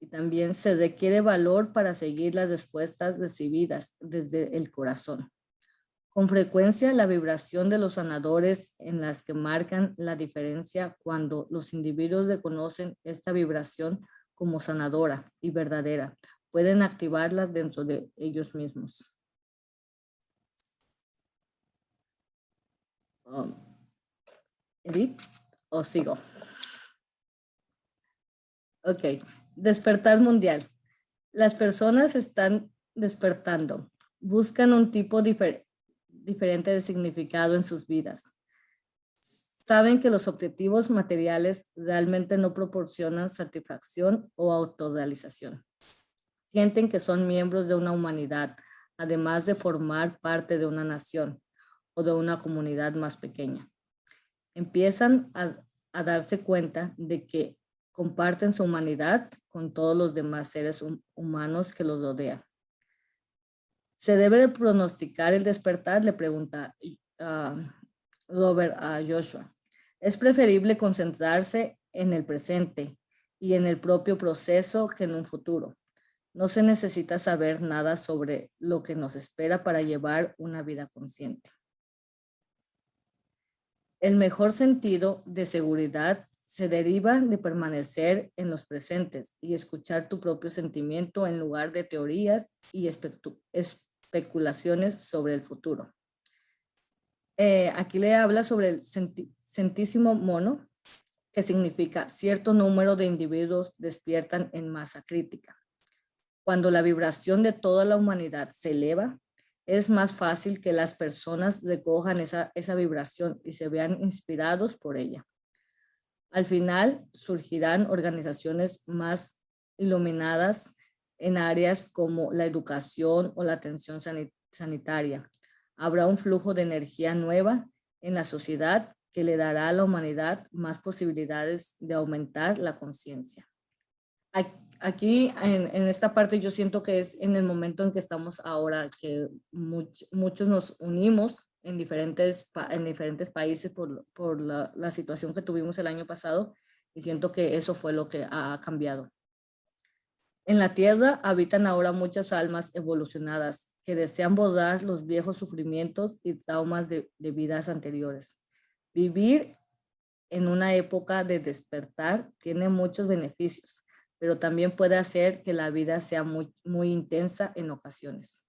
Y también se requiere valor para seguir las respuestas recibidas desde el corazón. Con frecuencia, la vibración de los sanadores en las que marcan la diferencia cuando los individuos reconocen esta vibración como sanadora y verdadera, pueden activarla dentro de ellos mismos. ¿Edith? ¿O sigo? Ok. Despertar mundial. Las personas están despertando. Buscan un tipo diferente de significado en sus vidas. Saben que los objetivos materiales realmente no proporcionan satisfacción o autorrealización. Sienten que son miembros de una humanidad, además de formar parte de una nación o de una comunidad más pequeña. Empiezan a darse cuenta de que comparten su humanidad con todos los demás seres humanos que los rodean. ¿Se debe de pronosticar el despertar? Le pregunta Robert a Joshua. Es preferible concentrarse en el presente y en el propio proceso que en un futuro. No se necesita saber nada sobre lo que nos espera para llevar una vida consciente. El mejor sentido de seguridad se deriva de permanecer en los presentes y escuchar tu propio sentimiento en lugar de teorías y especulaciones sobre el futuro. Aquí le habla sobre el centésimo mono, que significa cierto número de individuos despiertan en masa crítica. Cuando la vibración de toda la humanidad se eleva, es más fácil que las personas recojan esa vibración y se vean inspirados por ella. Al final surgirán organizaciones más iluminadas en áreas como la educación o la atención sanitaria. Habrá un flujo de energía nueva en la sociedad que le dará a la humanidad más posibilidades de aumentar la conciencia. Aquí en esta parte yo siento que es en el momento en que estamos ahora, que muchos nos unimos en diferentes países por la situación que tuvimos el año pasado, y siento que eso fue lo que ha cambiado. En la Tierra habitan ahora muchas almas evolucionadas que desean borrar los viejos sufrimientos y traumas de vidas anteriores. Vivir en una época de despertar tiene muchos beneficios, pero también puede hacer que la vida sea muy intensa en ocasiones.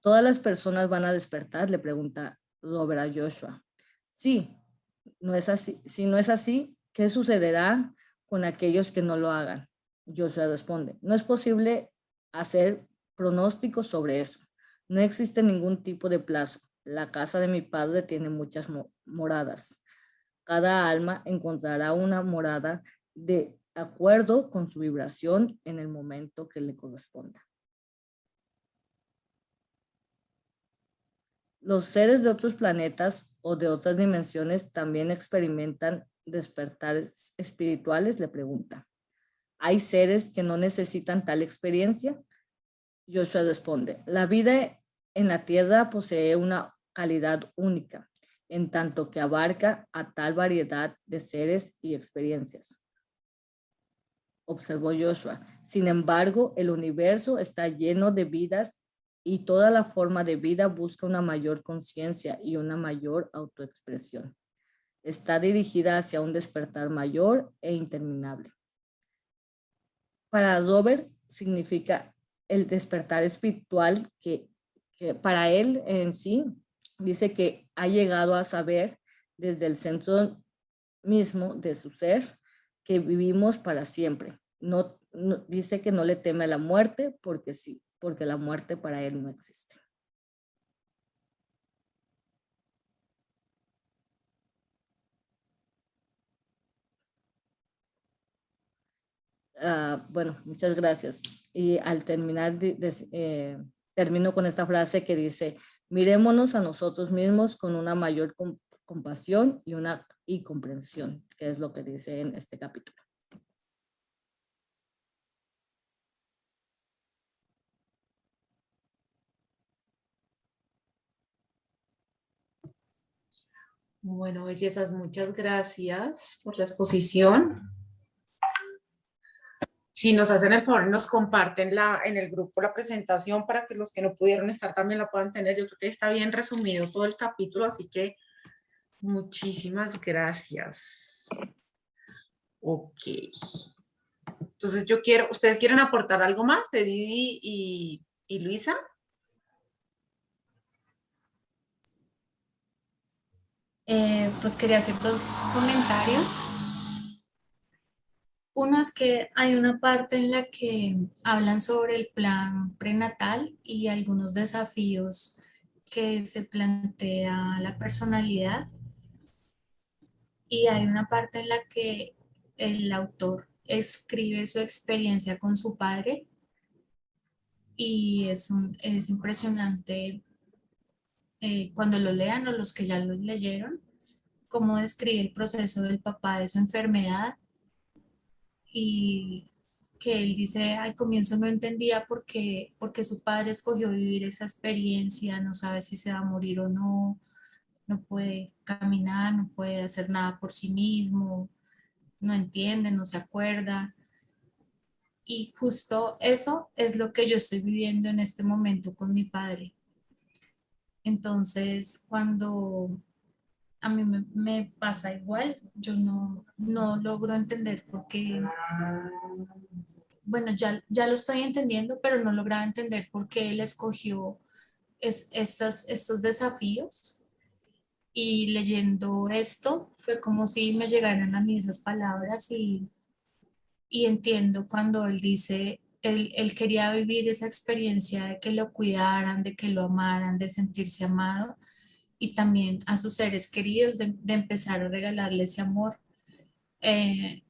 ¿Todas las personas van a despertar?, le pregunta Robert a Joshua. Sí, no es así. Si no es así, ¿qué sucederá con aquellos que no lo hagan? Joshua responde, no es posible hacer pronósticos sobre eso. No existe ningún tipo de plazo. La casa de mi padre tiene muchas moradas. Cada alma encontrará una morada de acuerdo con su vibración en el momento que le corresponda. Los seres de otros planetas o de otras dimensiones también experimentan despertares espirituales, le pregunta. ¿Hay seres que no necesitan tal experiencia? Joshua responde, la vida en la Tierra posee una calidad única, en tanto que abarca a tal variedad de seres y experiencias. Observó Joshua. Sin embargo, el universo está lleno de vidas y toda la forma de vida busca una mayor conciencia y una mayor autoexpresión. Está dirigida hacia un despertar mayor e interminable. Para Robert significa el despertar espiritual que para él en sí dice que ha llegado a saber desde el centro mismo de su ser que vivimos para siempre. No, dice que no le teme a la muerte porque sí, porque la muerte para él no existe. Bueno, muchas gracias. Y al terminar, termino con esta frase que dice, mirémonos a nosotros mismos con una mayor compasión y comprensión, que es lo que dice en este capítulo. Bueno, bellezas, muchas gracias por la exposición. Si nos hacen el favor y nos comparten en el grupo la presentación para que los que no pudieron estar también la puedan tener. Yo creo que está bien resumido todo el capítulo, así que muchísimas gracias. Ok. Entonces ¿ustedes quieren aportar algo más, Edith y Luisa? Pues quería hacer dos comentarios. Uno es que hay una parte en la que hablan sobre el plan prenatal y algunos desafíos que se plantea la personalidad. Y hay una parte en la que el autor escribe su experiencia con su padre y es impresionante cuando lo lean o los que ya lo leyeron, cómo describe el proceso del papá de su enfermedad y que él dice al comienzo no entendía por qué su padre escogió vivir esa experiencia, no sabe si se va a morir o no, no puede caminar, no puede hacer nada por sí mismo, no entiende, no se acuerda. Y justo eso es lo que yo estoy viviendo en este momento con mi padre. Entonces, cuando a mí me pasa igual, yo no logro entender por qué, bueno, ya lo estoy entendiendo, pero no lograba entender por qué él escogió estos desafíos. Y leyendo esto, fue como si me llegaran a mí esas palabras y entiendo cuando él dice, él quería vivir esa experiencia de que lo cuidaran, de que lo amaran, de sentirse amado y también a sus seres queridos, de empezar a regalarle ese amor. Eh,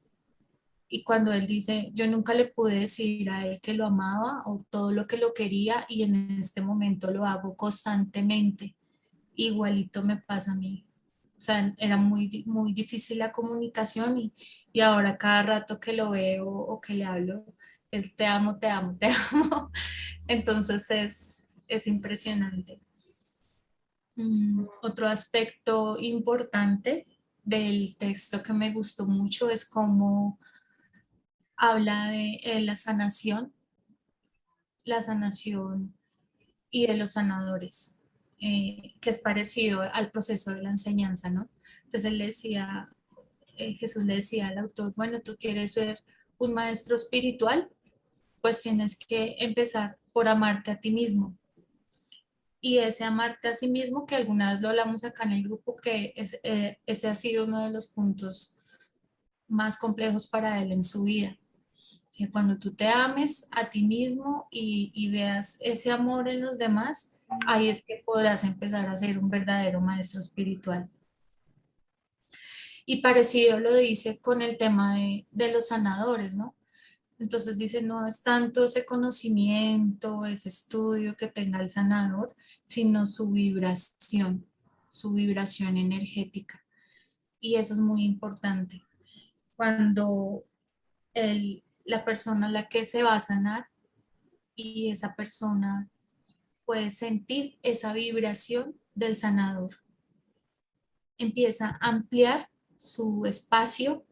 y cuando él dice, yo nunca le pude decir a él que lo amaba o todo lo que lo quería y en este momento lo hago constantemente, igualito me pasa a mí. O sea, era muy difícil la comunicación y ahora cada rato que lo veo o que le hablo es te amo, te amo, te amo. Entonces es impresionante. Otro aspecto importante del texto que me gustó mucho es cómo habla de la sanación y de los sanadores, que es parecido al proceso de la enseñanza, ¿no? Entonces él le decía, Jesús le decía al autor, bueno, tú quieres ser un maestro espiritual, pues tienes que empezar por amarte a ti mismo. Y ese amarte a sí mismo, que alguna vez lo hablamos acá en el grupo, que ese ha sido uno de los puntos más complejos para él en su vida. O sea, cuando tú te ames a ti mismo y veas ese amor en los demás, ahí es que podrás empezar a ser un verdadero maestro espiritual. Y parecido lo dice con el tema de los sanadores, ¿no? Entonces dice, no es tanto ese conocimiento, ese estudio que tenga el sanador, sino su vibración energética. Y eso es muy importante. Cuando la persona a la que se va a sanar y esa persona puede sentir esa vibración del sanador, empieza a ampliar su espacio,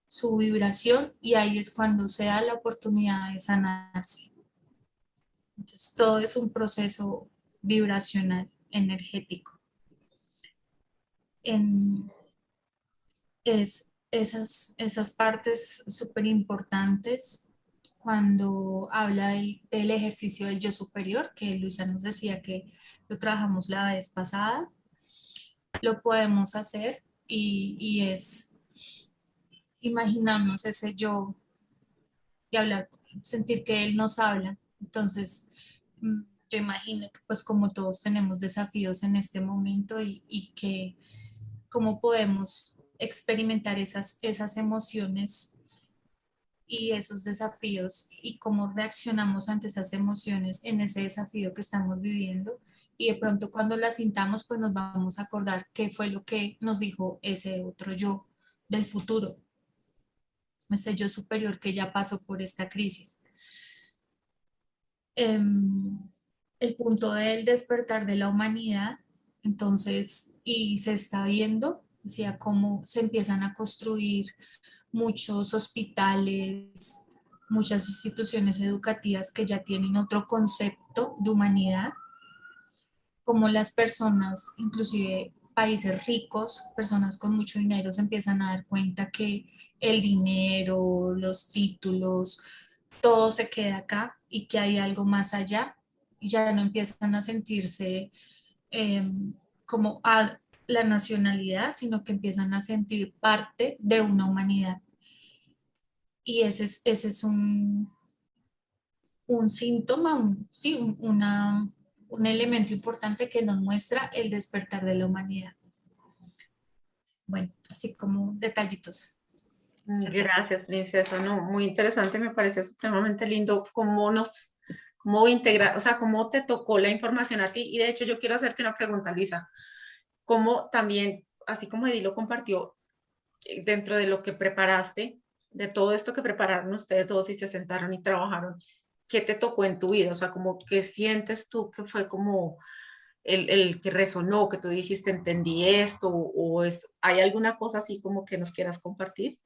su vibración y ahí es cuando se da la oportunidad de sanarse. Entonces todo es un proceso vibracional, energético. En, esas partes súper importantes cuando habla del ejercicio del yo superior, que Luisa nos decía que lo trabajamos la vez pasada, lo podemos hacer y es imaginarnos ese yo y hablar, sentir que él nos habla. Entonces, yo imagino que pues como todos tenemos desafíos en este momento y que cómo podemos experimentar esas emociones y esos desafíos y cómo reaccionamos ante esas emociones en ese desafío que estamos viviendo. Y de pronto cuando las sintamos, pues nos vamos a acordar qué fue lo que nos dijo ese otro yo del futuro, ese yo superior que ya pasó por esta crisis. El punto del despertar de la humanidad, entonces, y se está viendo, o sea, cómo se empiezan a construir muchos hospitales, muchas instituciones educativas que ya tienen otro concepto de humanidad, como las personas, inclusive países ricos, personas con mucho dinero, se empiezan a dar cuenta que el dinero, los títulos, todo se queda acá y que hay algo más allá. Y ya no empiezan a sentirse eh, como a la nacionalidad, sino que empiezan a sentir parte de una humanidad. Y ese es un síntoma, sí, un elemento importante que nos muestra el despertar de la humanidad. Bueno, así como detallitos. Gracias, princesa. No, muy interesante, me parece supremamente lindo cómo integrar, o sea, cómo te tocó la información a ti. Y de hecho, yo quiero hacerte una pregunta, Luisa. Cómo también, así como Edith lo compartió, dentro de lo que preparaste, de todo esto que prepararon ustedes dos y se sentaron y trabajaron, ¿qué te tocó en tu vida? O sea, como qué sientes tú que fue como el que resonó, que tú dijiste, entendí esto, ¿hay alguna cosa así como que nos quieras compartir?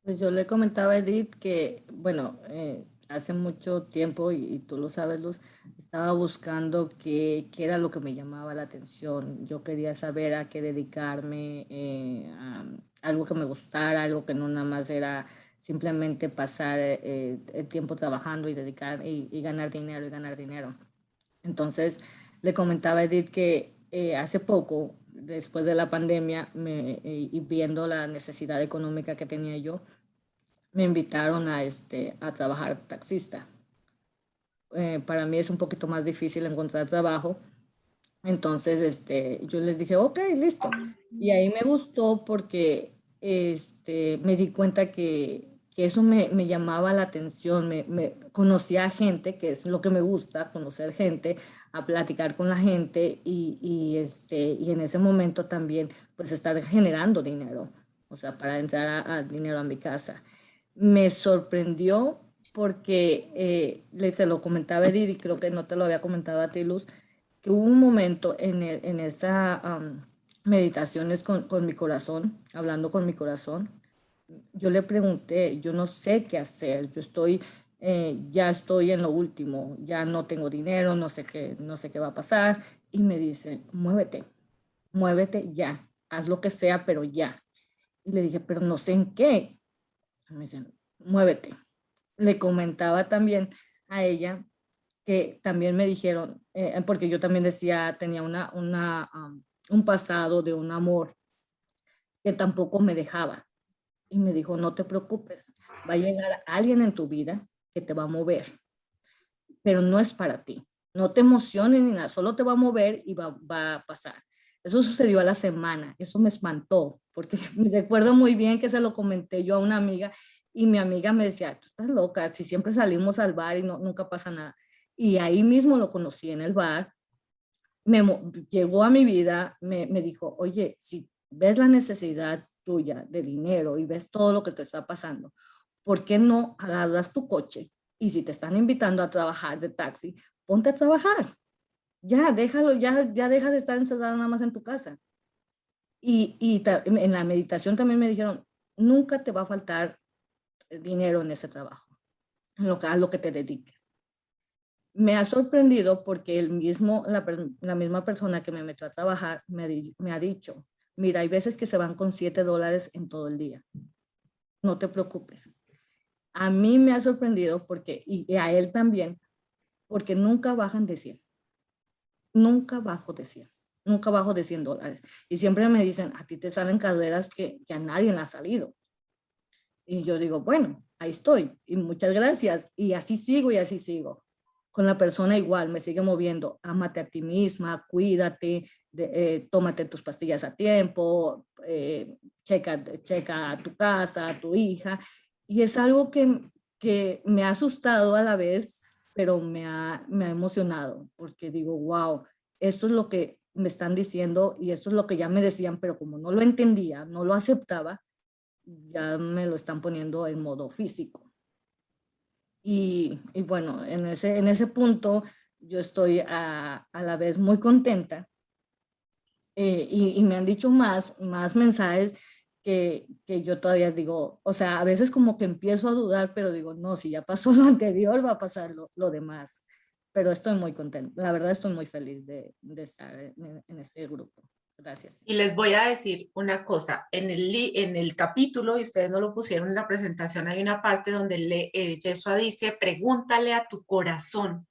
Pues yo le comentaba a Edith que, bueno, hace mucho tiempo, y tú lo sabes, Luz, estaba buscando qué era lo que me llamaba la atención. Yo quería saber a qué dedicarme, a algo que me gustara, algo que no nada más era simplemente pasar el tiempo trabajando y dedicar y ganar dinero y ganar dinero. Entonces le comentaba a Edith que hace poco, después de la pandemia, y viendo la necesidad económica que tenía yo, me invitaron a trabajar taxista. Para mí es un poquito más difícil encontrar trabajo. Entonces, yo les dije, ok, listo. Y ahí me gustó porque me di cuenta que eso me llamaba la atención. Conocía a gente, que es lo que me gusta, conocer gente, a platicar con la gente y en ese momento también, pues, estar generando dinero, o sea, para entrar a dinero a mi casa. Me sorprendió porque, se lo comentaba a Edith y creo que no te lo había comentado a ti, Luz, que hubo un momento en esa meditaciones con mi corazón, hablando con mi corazón, yo le pregunté, yo no sé qué hacer, ya estoy en lo último, ya no tengo dinero, no sé qué va a pasar, y me dice, muévete ya, haz lo que sea, pero ya. Y le dije, pero no sé en qué. Me dicen, muévete. Le comentaba también a ella que también me dijeron, porque yo también decía, tenía un pasado de un amor que tampoco me dejaba. Y me dijo, no te preocupes, va a llegar alguien en tu vida que te va a mover, pero no es para ti. No te emociones ni nada, solo te va a mover y va a pasar. Eso sucedió a la semana, eso me espantó, porque me recuerdo muy bien que se lo comenté yo a una amiga y mi amiga me decía, tú estás loca, si siempre salimos al bar y nunca pasa nada. Y ahí mismo lo conocí en el bar, llegó a mi vida, me dijo, oye, si ves la necesidad tuya de dinero y ves todo lo que te está pasando, ¿por qué no agarras tu coche? Y si te están invitando a trabajar de taxi, ponte a trabajar. Ya, déjalo, ya deja de estar encerrada nada más en tu casa. En la meditación también me dijeron, nunca te va a faltar dinero en ese trabajo, a lo que te dediques. Me ha sorprendido porque la misma persona que me metió a trabajar me ha dicho, mira, hay veces que se van con $7 en todo el día. No te preocupes. A mí me ha sorprendido y a él también, porque nunca bajan de 100. Nunca bajo de 100. Nunca bajo de $100. Y siempre me dicen, a ti te salen carreras que a nadie le ha salido. Y yo digo, bueno, ahí estoy. Y muchas gracias. Y así sigo y así sigo. Con la persona igual, me sigue moviendo. Ámate a ti misma, cuídate, tómate tus pastillas a tiempo, checa a tu casa, a tu hija. Y es algo que me ha asustado a la vez, pero me ha emocionado, porque digo, wow, esto es lo que me están diciendo y esto es lo que ya me decían, pero como no lo entendía, no lo aceptaba, ya me lo están poniendo en modo físico. Y bueno, en ese punto yo estoy a la vez muy contenta y me han dicho más mensajes que yo todavía digo, o sea, a veces como que empiezo a dudar, pero digo, no, si ya pasó lo anterior, va a pasar lo demás. Pero estoy muy contenta, la verdad estoy muy feliz de estar en este grupo. Gracias. Y les voy a decir una cosa, en el capítulo, y ustedes no lo pusieron en la presentación, hay una parte donde Yeshua dice, pregúntale a tu corazón.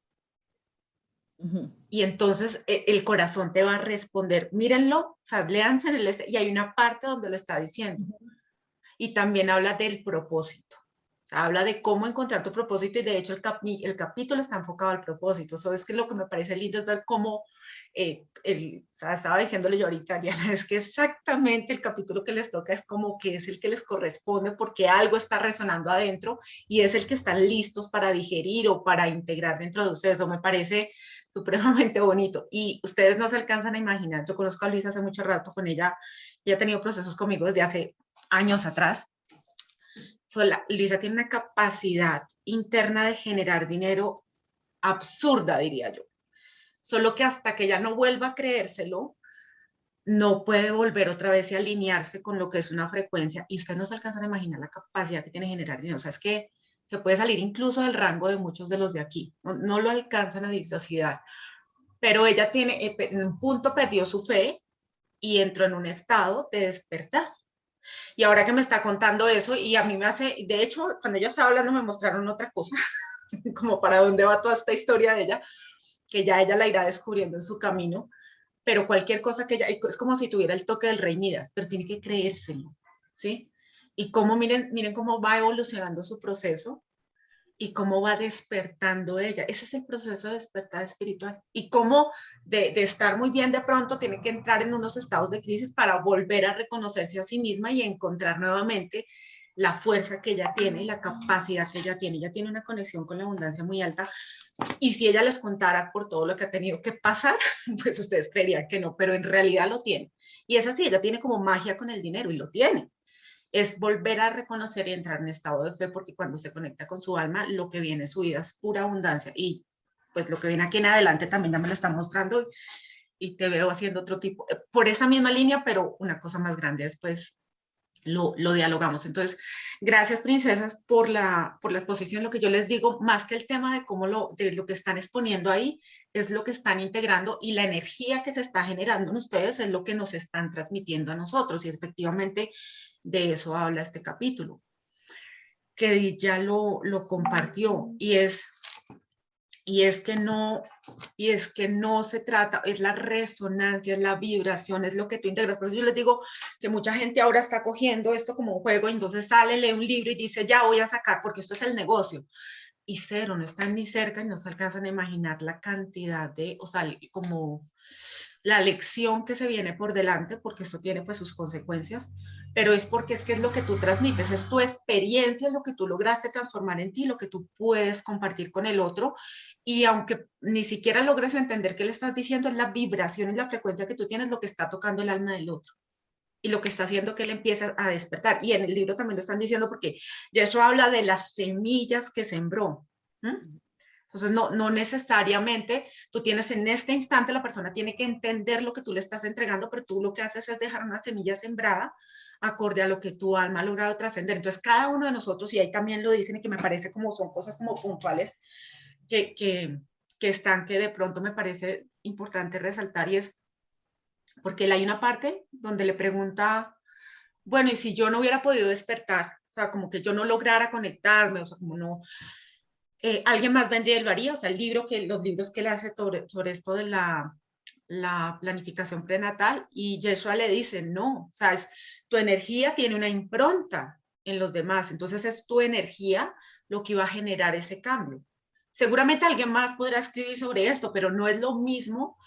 Y entonces el corazón te va a responder, mírenlo, o sea, léanse en y hay una parte donde lo está diciendo. Y también habla del propósito. O sea, habla de cómo encontrar tu propósito y de hecho el capítulo está enfocado al propósito. Eso es que lo que me parece lindo es ver cómo, o sea, estaba diciéndole yo ahorita, Ariana, es que exactamente el capítulo que les toca es como que es el que les corresponde porque algo está resonando adentro y es el que están listos para digerir o para integrar dentro de ustedes. Eso me parece supremamente bonito y ustedes no se alcanzan a imaginar. Yo conozco a Luisa hace mucho rato, con ella ha tenido procesos conmigo desde hace años atrás. Luisa tiene una capacidad interna de generar dinero absurda, diría yo. Solo que hasta que ella no vuelva a creérselo, no puede volver otra vez y alinearse con lo que es una frecuencia. Y ustedes no se alcanzan a imaginar la capacidad que tiene de generar dinero. O sea, es que se puede salir incluso del rango de muchos de los de aquí. No lo alcanzan a dilucidar. Pero ella tiene, en un punto perdió su fe y entró en un estado de despertar. Y ahora que me está contando eso, y a mí me hace, de hecho, cuando ella estaba hablando me mostraron otra cosa, como para dónde va toda esta historia de ella, que ya ella la irá descubriendo en su camino, pero cualquier cosa que ella, es como si tuviera el toque del rey Midas, pero tiene que creérselo, ¿sí? Y cómo, miren cómo va evolucionando su proceso y cómo va despertando ella. Ese es el proceso de despertar espiritual. Y cómo de estar muy bien de pronto tiene que entrar en unos estados de crisis para volver a reconocerse a sí misma y encontrar nuevamente la fuerza que ella tiene y la capacidad que ella tiene. Ella tiene una conexión con la abundancia muy alta. Y si ella les contara por todo lo que ha tenido que pasar, pues ustedes creerían que no, pero en realidad lo tiene. Y es así, ella tiene como magia con el dinero y lo tiene. Es volver a reconocer y entrar en estado de fe, porque cuando se conecta con su alma, lo que viene en su vida es pura abundancia. Y pues lo que viene aquí en adelante también ya me lo está mostrando y te veo haciendo otro tipo, por esa misma línea, pero una cosa más grande después. Lo dialogamos. Entonces, gracias, princesas, por la exposición. Lo que yo les digo, más que el tema de de lo que están exponiendo ahí, es lo que están integrando y la energía que se está generando en ustedes es lo que nos están transmitiendo a nosotros. Y efectivamente, de eso habla este capítulo, que ya lo compartió. Y es que no se trata, es la resonancia, es la vibración, es lo que tú integras. Por eso yo les digo que mucha gente ahora está cogiendo esto como un juego, y entonces sale, lee un libro y dice, ya voy a sacar, porque esto es el negocio. Y cero, no están ni cerca y no se alcanzan a imaginar la cantidad de, o sea, como la lección que se viene por delante, porque esto tiene pues sus consecuencias, pero es porque es que es lo que tú transmites, es tu experiencia, lo que tú lograste transformar en ti, lo que tú puedes compartir con el otro, y aunque ni siquiera logres entender qué le estás diciendo, es la vibración y la frecuencia que tú tienes lo que está tocando el alma del otro y lo que está haciendo que él empiece a despertar. Y en el libro también lo están diciendo porque Yeshua habla de las semillas que sembró. Entonces, no necesariamente tú tienes en este instante, la persona tiene que entender lo que tú le estás entregando, pero tú lo que haces es dejar una semilla sembrada acorde a lo que tu alma ha logrado trascender. Entonces, cada uno de nosotros, y ahí también lo dicen y que me parece como son cosas como puntuales que están, que de pronto me parece importante resaltar, y es porque hay una parte donde le pregunta, bueno, y si yo no hubiera podido despertar, o sea, como que yo no lograra conectarme, o sea, como no, alguien más vendría y lo haría, o sea, los libros que le hace sobre esto de la planificación prenatal, y Yeshua le dice, no, o sea, tu energía tiene una impronta en los demás, entonces es tu energía lo que iba a generar ese cambio. Seguramente alguien más podrá escribir sobre esto, pero no es lo mismo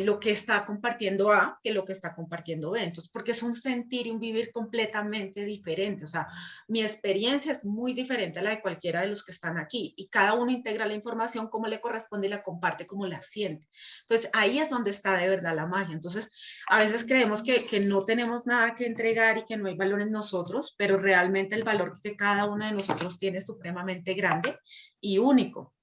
lo que está compartiendo A que lo que está compartiendo B. Entonces, porque es un sentir y un vivir completamente diferente. O sea, mi experiencia es muy diferente a la de cualquiera de los que están aquí y cada uno integra la información como le corresponde y la comparte como la siente. Entonces, ahí es donde está de verdad la magia. Entonces, a veces creemos que no tenemos nada que entregar y que no hay valor en nosotros, pero realmente el valor que cada uno de nosotros tiene es supremamente grande y único.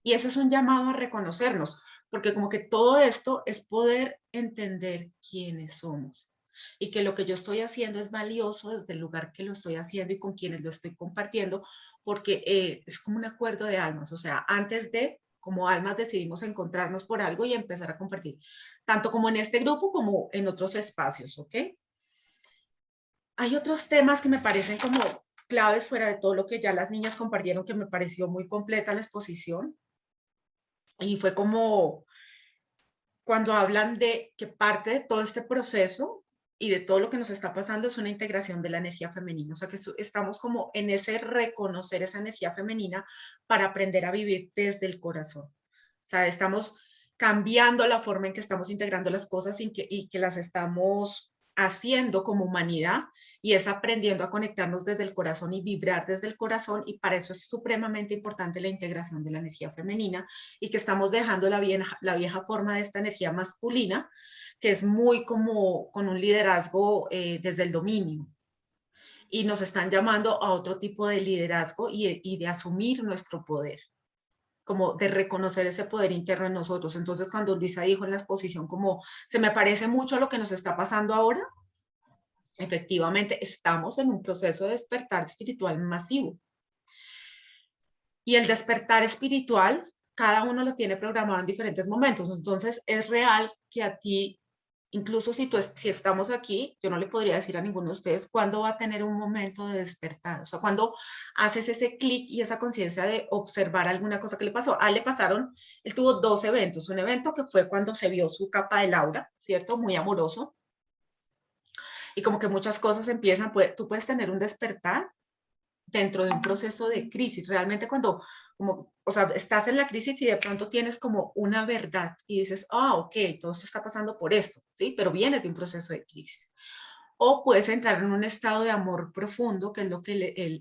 Y eso es un llamado a reconocernos, porque como que todo esto es poder entender quiénes somos y que lo que yo estoy haciendo es valioso desde el lugar que lo estoy haciendo y con quienes lo estoy compartiendo, porque es como un acuerdo de almas, o sea, antes de, como almas decidimos encontrarnos por algo y empezar a compartir, tanto como en este grupo como en otros espacios, ¿ok? Hay otros temas que me parecen como claves fuera de todo lo que ya las niñas compartieron, que me pareció muy completa la exposición. Y fue como cuando hablan de que parte de todo este proceso y de todo lo que nos está pasando es una integración de la energía femenina. O sea, que estamos como en ese reconocer esa energía femenina para aprender a vivir desde el corazón. O sea, estamos cambiando la forma en que estamos integrando las cosas y que las estamos haciendo como humanidad, y es aprendiendo a conectarnos desde el corazón y vibrar desde el corazón, y para eso es supremamente importante la integración de la energía femenina, y que estamos dejando la vieja forma de esta energía masculina, que es muy como con un liderazgo desde el dominio, y nos están llamando a otro tipo de liderazgo y de asumir nuestro poder, como de reconocer ese poder interno en nosotros. Entonces, cuando Luisa dijo en la exposición como, se me parece mucho a lo que nos está pasando ahora, efectivamente estamos en un proceso de despertar espiritual masivo. Y el despertar espiritual, cada uno lo tiene programado en diferentes momentos. Entonces, es real que a ti, incluso si estamos aquí, yo no le podría decir a ninguno de ustedes cuándo va a tener un momento de despertar. O sea, cuando haces ese clic y esa conciencia de observar alguna cosa que le pasó. A él le pasaron, él tuvo 2 eventos. Un evento que fue cuando se vio su capa del aura, ¿cierto? Muy amoroso. y como que muchas cosas empiezan, tú puedes tener un despertar dentro de un proceso de crisis. Realmente cuando, como, o sea, estás en la crisis y de pronto tienes como una verdad y dices, ok, todo esto está pasando por esto, ¿sí? Pero vienes de un proceso de crisis. O puedes entrar en un estado de amor profundo, que es lo que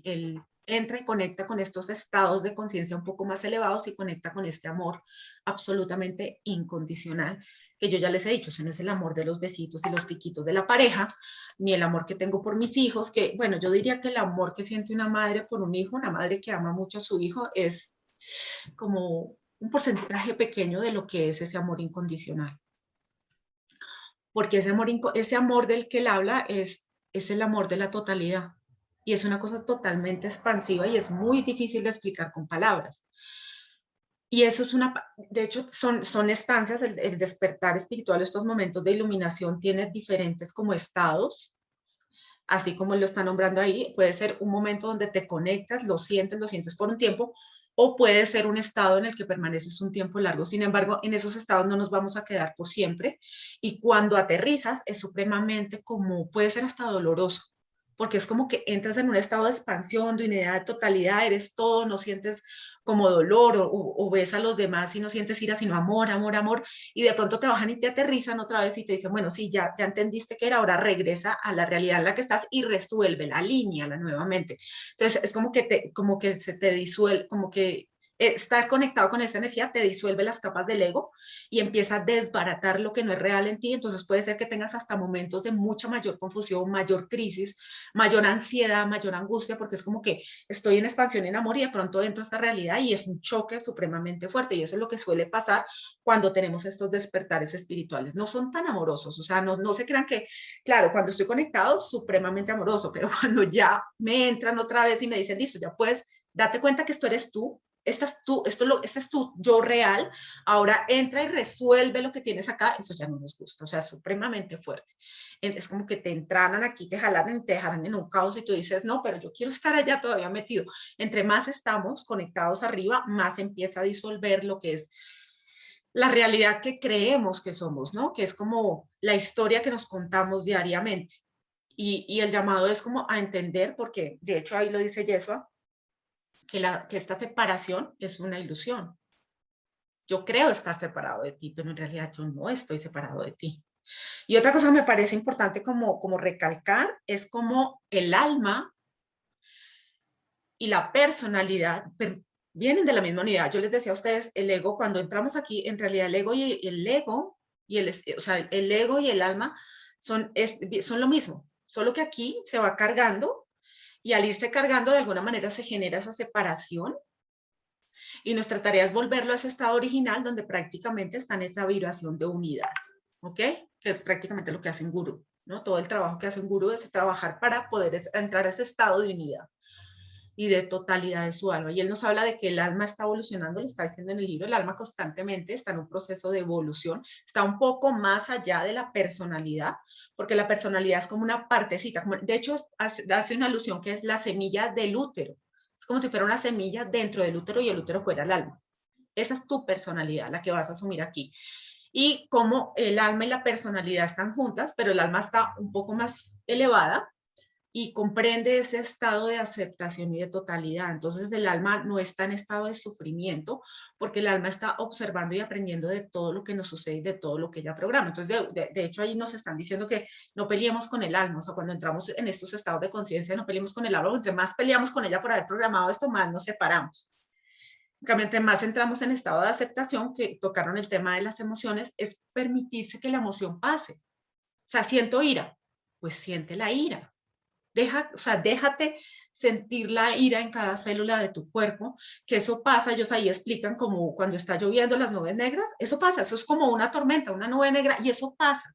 él entra y conecta con estos estados de conciencia un poco más elevados y conecta con este amor absolutamente incondicional, que yo ya les he dicho, ese no es el amor de los besitos y los piquitos de la pareja, ni el amor que tengo por mis hijos, que bueno, yo diría que el amor que siente una madre por un hijo, una madre que ama mucho a su hijo, es como un porcentaje pequeño de lo que es ese amor incondicional. Porque ese amor del que él habla es el amor de la totalidad. Y es una cosa totalmente expansiva y es muy difícil de explicar con palabras. Y eso es de hecho, son estancias, el despertar espiritual, estos momentos de iluminación tiene diferentes como estados, así como lo está nombrando ahí. Puede ser un momento donde te conectas, lo sientes por un tiempo, o puede ser un estado en el que permaneces un tiempo largo. Sin embargo, en esos estados no nos vamos a quedar por siempre, y cuando aterrizas es supremamente como, puede ser hasta doloroso, porque es como que entras en un estado de expansión, de unidad, de totalidad, eres todo, no sientes como dolor o ves a los demás y no sientes ira, sino amor, amor, amor, y de pronto te bajan y te aterrizan otra vez y te dicen, bueno, sí, ya entendiste que era, ahora regresa a la realidad en la que estás y resuélvela, alíñala nuevamente. Entonces es como que se te disuelve, como que estar conectado con esa energía te disuelve las capas del ego y empieza a desbaratar lo que no es real en ti. Entonces puede ser que tengas hasta momentos de mucha mayor confusión, mayor crisis, mayor ansiedad, mayor angustia, porque es como que estoy en expansión, en amor, y de pronto entro a esta realidad y es un choque supremamente fuerte. Y eso es lo que suele pasar cuando tenemos estos despertares espirituales. No son tan amorosos, o sea, no se crean que, claro, cuando estoy conectado, supremamente amoroso, pero cuando ya me entran otra vez y me dicen, listo, ya puedes, date cuenta que esto eres tú, este es tu yo real, ahora entra y resuelve lo que tienes acá, eso ya no nos gusta, o sea, es supremamente fuerte. Es como que te entranan aquí, te jalan y te dejarán en un caos y tú dices, no, pero yo quiero estar allá todavía metido. Entre más estamos conectados arriba, más empieza a disolver lo que es la realidad que creemos que somos, ¿no? Que es como la historia que nos contamos diariamente. Y el llamado es como a entender, porque de hecho ahí lo dice Yeshua, que esta separación es una ilusión. Yo creo estar separado de ti, pero en realidad yo no estoy separado de ti. Y otra cosa que me parece importante como recalcar es como el alma y la personalidad vienen de la misma unidad. Yo les decía a ustedes, el ego, cuando entramos aquí, en realidad el ego y el ego y el alma son lo mismo, solo que aquí se va cargando y al irse cargando de alguna manera se genera esa separación y nuestra tarea es volverlo a ese estado original donde prácticamente está en esa vibración de unidad, ¿ok? Que es prácticamente lo que hace un gurú, ¿no? Todo el trabajo que hace un gurú es trabajar para poder entrar a ese estado de unidad y de totalidad de su alma. Y él nos habla de que el alma está evolucionando, lo está diciendo en el libro, el alma constantemente está en un proceso de evolución, está un poco más allá de la personalidad, porque la personalidad es como una partecita, de hecho hace una alusión que es la semilla del útero, es como si fuera una semilla dentro del útero y el útero fuera el alma. Esa es tu personalidad, la que vas a asumir aquí. Y como el alma y la personalidad están juntas, pero el alma está un poco más elevada, y comprende ese estado de aceptación y de totalidad. Entonces el alma no está en estado de sufrimiento porque el alma está observando y aprendiendo de todo lo que nos sucede y de todo lo que ella programa. Entonces, de hecho, ahí nos están diciendo que no peleemos con el alma. O sea, cuando entramos en estos estados de conciencia, no peleemos con el alma. Entre más peleamos con ella por haber programado esto, más nos separamos. En cambio, entre más entramos en estado de aceptación, que tocaron el tema de las emociones, es permitirse que la emoción pase. O sea, siento ira, pues siente la ira. Déjate sentir la ira en cada célula de tu cuerpo, que eso pasa, ellos ahí explican como cuando está lloviendo las nubes negras, eso pasa, eso es como una tormenta, una nube negra, y eso pasa.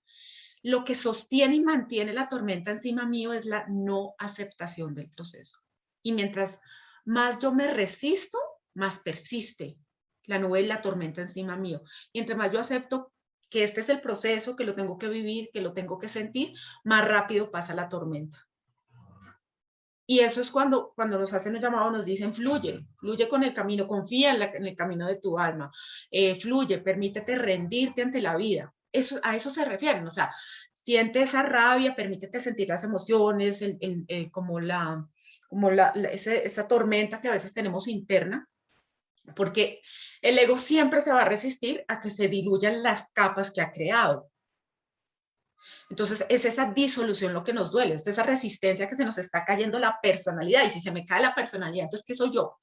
Lo que sostiene y mantiene la tormenta encima mío es la no aceptación del proceso. Y mientras más yo me resisto, más persiste la nube y la tormenta encima mío. Y entre más yo acepto que este es el proceso, que lo tengo que vivir, que lo tengo que sentir, más rápido pasa la tormenta. Y eso es cuando nos hacen un llamado, nos dicen, fluye con el camino, confía en el camino de tu alma, fluye, permítete rendirte ante la vida. A eso se refieren, o sea, siente esa rabia, permítete sentir las emociones, esa tormenta que a veces tenemos interna, porque el ego siempre se va a resistir a que se diluyan las capas que ha creado. Entonces, es esa disolución lo que nos duele, es esa resistencia que se nos está cayendo la personalidad. Y si se me cae la personalidad, entonces, ¿qué soy yo?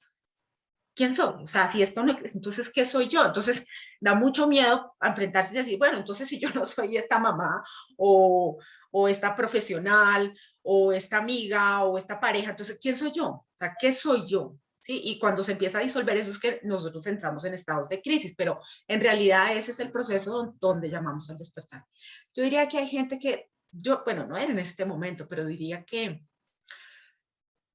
¿Quién soy? O sea, si esto no, entonces, ¿qué soy yo? Entonces, da mucho miedo a enfrentarse y decir, bueno, entonces, si yo no soy esta mamá o esta profesional o esta amiga o esta pareja, entonces, ¿quién soy yo? O sea, ¿qué soy yo? ¿Sí? Y cuando se empieza a disolver eso es que nosotros entramos en estados de crisis, pero en realidad ese es el proceso donde llamamos al despertar. Yo diría que hay gente que, bueno, no en este momento, pero diría que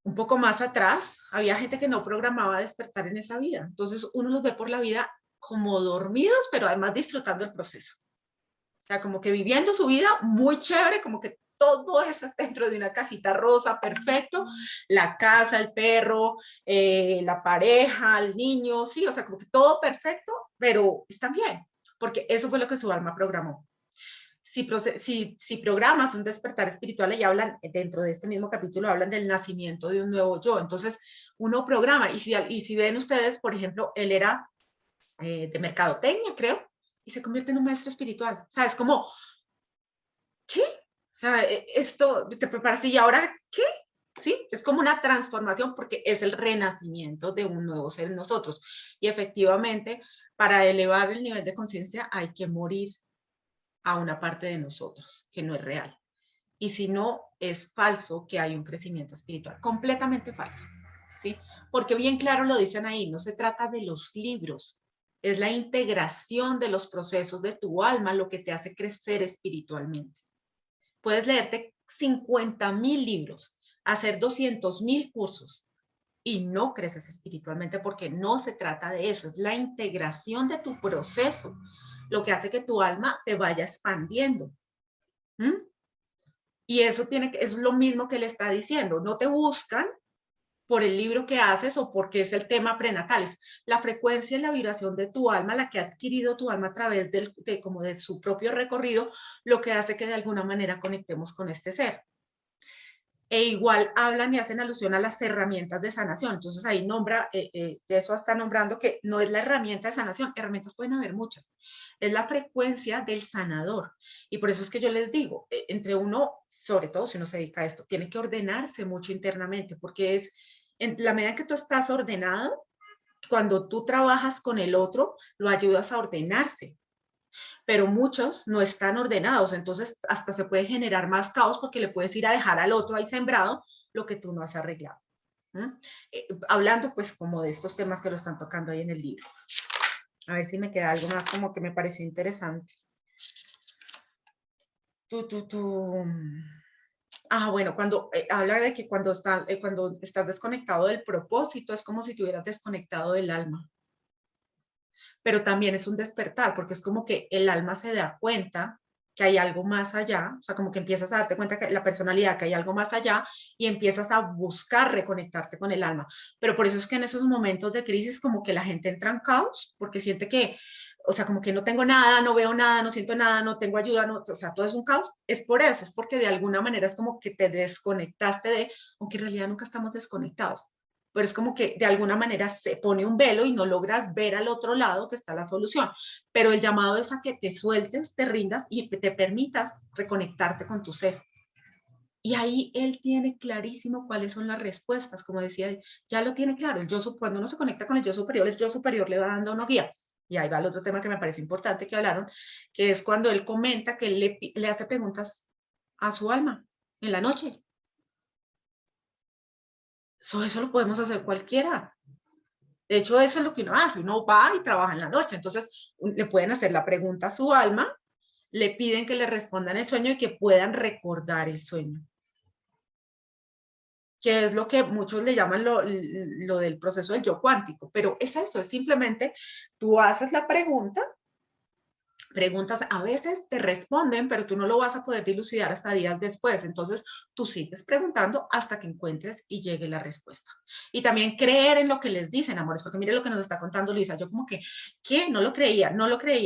un poco más atrás, había gente que no programaba despertar en esa vida. Entonces uno los ve por la vida como dormidos, pero además disfrutando el proceso. O sea, como que viviendo su vida muy chévere, como que todo eso dentro de una cajita rosa, perfecto. La casa, el perro, la pareja, el niño, sí, o sea, como que todo perfecto, pero están bien, porque eso fue lo que su alma programó. Si programas un despertar espiritual, y hablan dentro de este mismo capítulo, hablan del nacimiento de un nuevo yo. Entonces, uno programa, y si ven ustedes, por ejemplo, él era de mercadotecnia, creo, y se convierte en un maestro espiritual. O sea, es como, ¿qué? O sea, esto te preparas y ahora, ¿qué? ¿Sí? Es como una transformación porque es el renacimiento de un nuevo ser en nosotros. Y efectivamente, para elevar el nivel de conciencia hay que morir a una parte de nosotros que no es real. Y si no, es falso que hay un crecimiento espiritual, completamente falso, ¿sí? Porque bien claro lo dicen ahí, no se trata de los libros, es la integración de los procesos de tu alma lo que te hace crecer espiritualmente. Puedes leerte 50,000 libros, hacer 200,000 cursos y no creces espiritualmente porque no se trata de eso, es la integración de tu proceso lo que hace que tu alma se vaya expandiendo. ¿Mm? Y eso es lo mismo que le está diciendo. No te buscan por el libro que haces o porque es el tema prenatal. Es la frecuencia y la vibración de tu alma, la que ha adquirido tu alma a través como de su propio recorrido, lo que hace que de alguna manera conectemos con este ser. E igual hablan y hacen alusión a las herramientas de sanación. Entonces ahí eso está nombrando que no es la herramienta de sanación, herramientas pueden haber muchas, es la frecuencia del sanador. Y por eso es que yo les digo, entre uno, sobre todo si uno se dedica a esto, tiene que ordenarse mucho internamente, porque es en la medida que tú estás ordenado, cuando tú trabajas con el otro, lo ayudas a ordenarse. Pero muchos no están ordenados, entonces hasta se puede generar más caos porque le puedes ir a dejar al otro ahí sembrado lo que tú no has arreglado. Hablando pues como de estos temas que lo están tocando ahí en el libro. A ver si me queda algo más como que me pareció interesante. Bueno, cuando habla de que cuando estás desconectado del propósito, es como si te hubieras desconectado del alma. Pero también es un despertar, porque es como que el alma se da cuenta que hay algo más allá, o sea, como que empiezas a darte cuenta que la personalidad, que hay algo más allá, y empiezas a buscar reconectarte con el alma. Pero por eso es que en esos momentos de crisis como que la gente entra en caos, porque siente que, o sea, como que no tengo nada, no veo nada, no siento nada, no tengo ayuda, no, o sea, todo es un caos. Es por eso, es porque de alguna manera es como que te desconectaste aunque en realidad nunca estamos desconectados, pero es como que de alguna manera se pone un velo y no logras ver al otro lado que está la solución. Pero el llamado es a que te sueltes, te rindas y te permitas reconectarte con tu ser. Y ahí él tiene clarísimo cuáles son las respuestas, como decía, ya lo tiene claro. Cuando uno se conecta con el yo superior le va dando una guía. Y ahí va el otro tema que me parece importante que hablaron, que es cuando él comenta que él le hace preguntas a su alma en la noche. Eso lo podemos hacer cualquiera. De hecho, eso es lo que uno hace. Uno va y trabaja en la noche. Entonces, le pueden hacer la pregunta a su alma, le piden que le respondan el sueño y que puedan recordar el sueño. Que es lo que muchos le llaman lo del proceso del yo cuántico. Pero es eso, es simplemente tú haces la pregunta, preguntas a veces te responden, pero tú no lo vas a poder dilucidar hasta días después. Entonces, tú sigues preguntando hasta que encuentres y llegue la respuesta. Y también creer en lo que les dicen, amores, porque mire lo que nos está contando Luisa. Yo como que, ¿qué? No lo creía.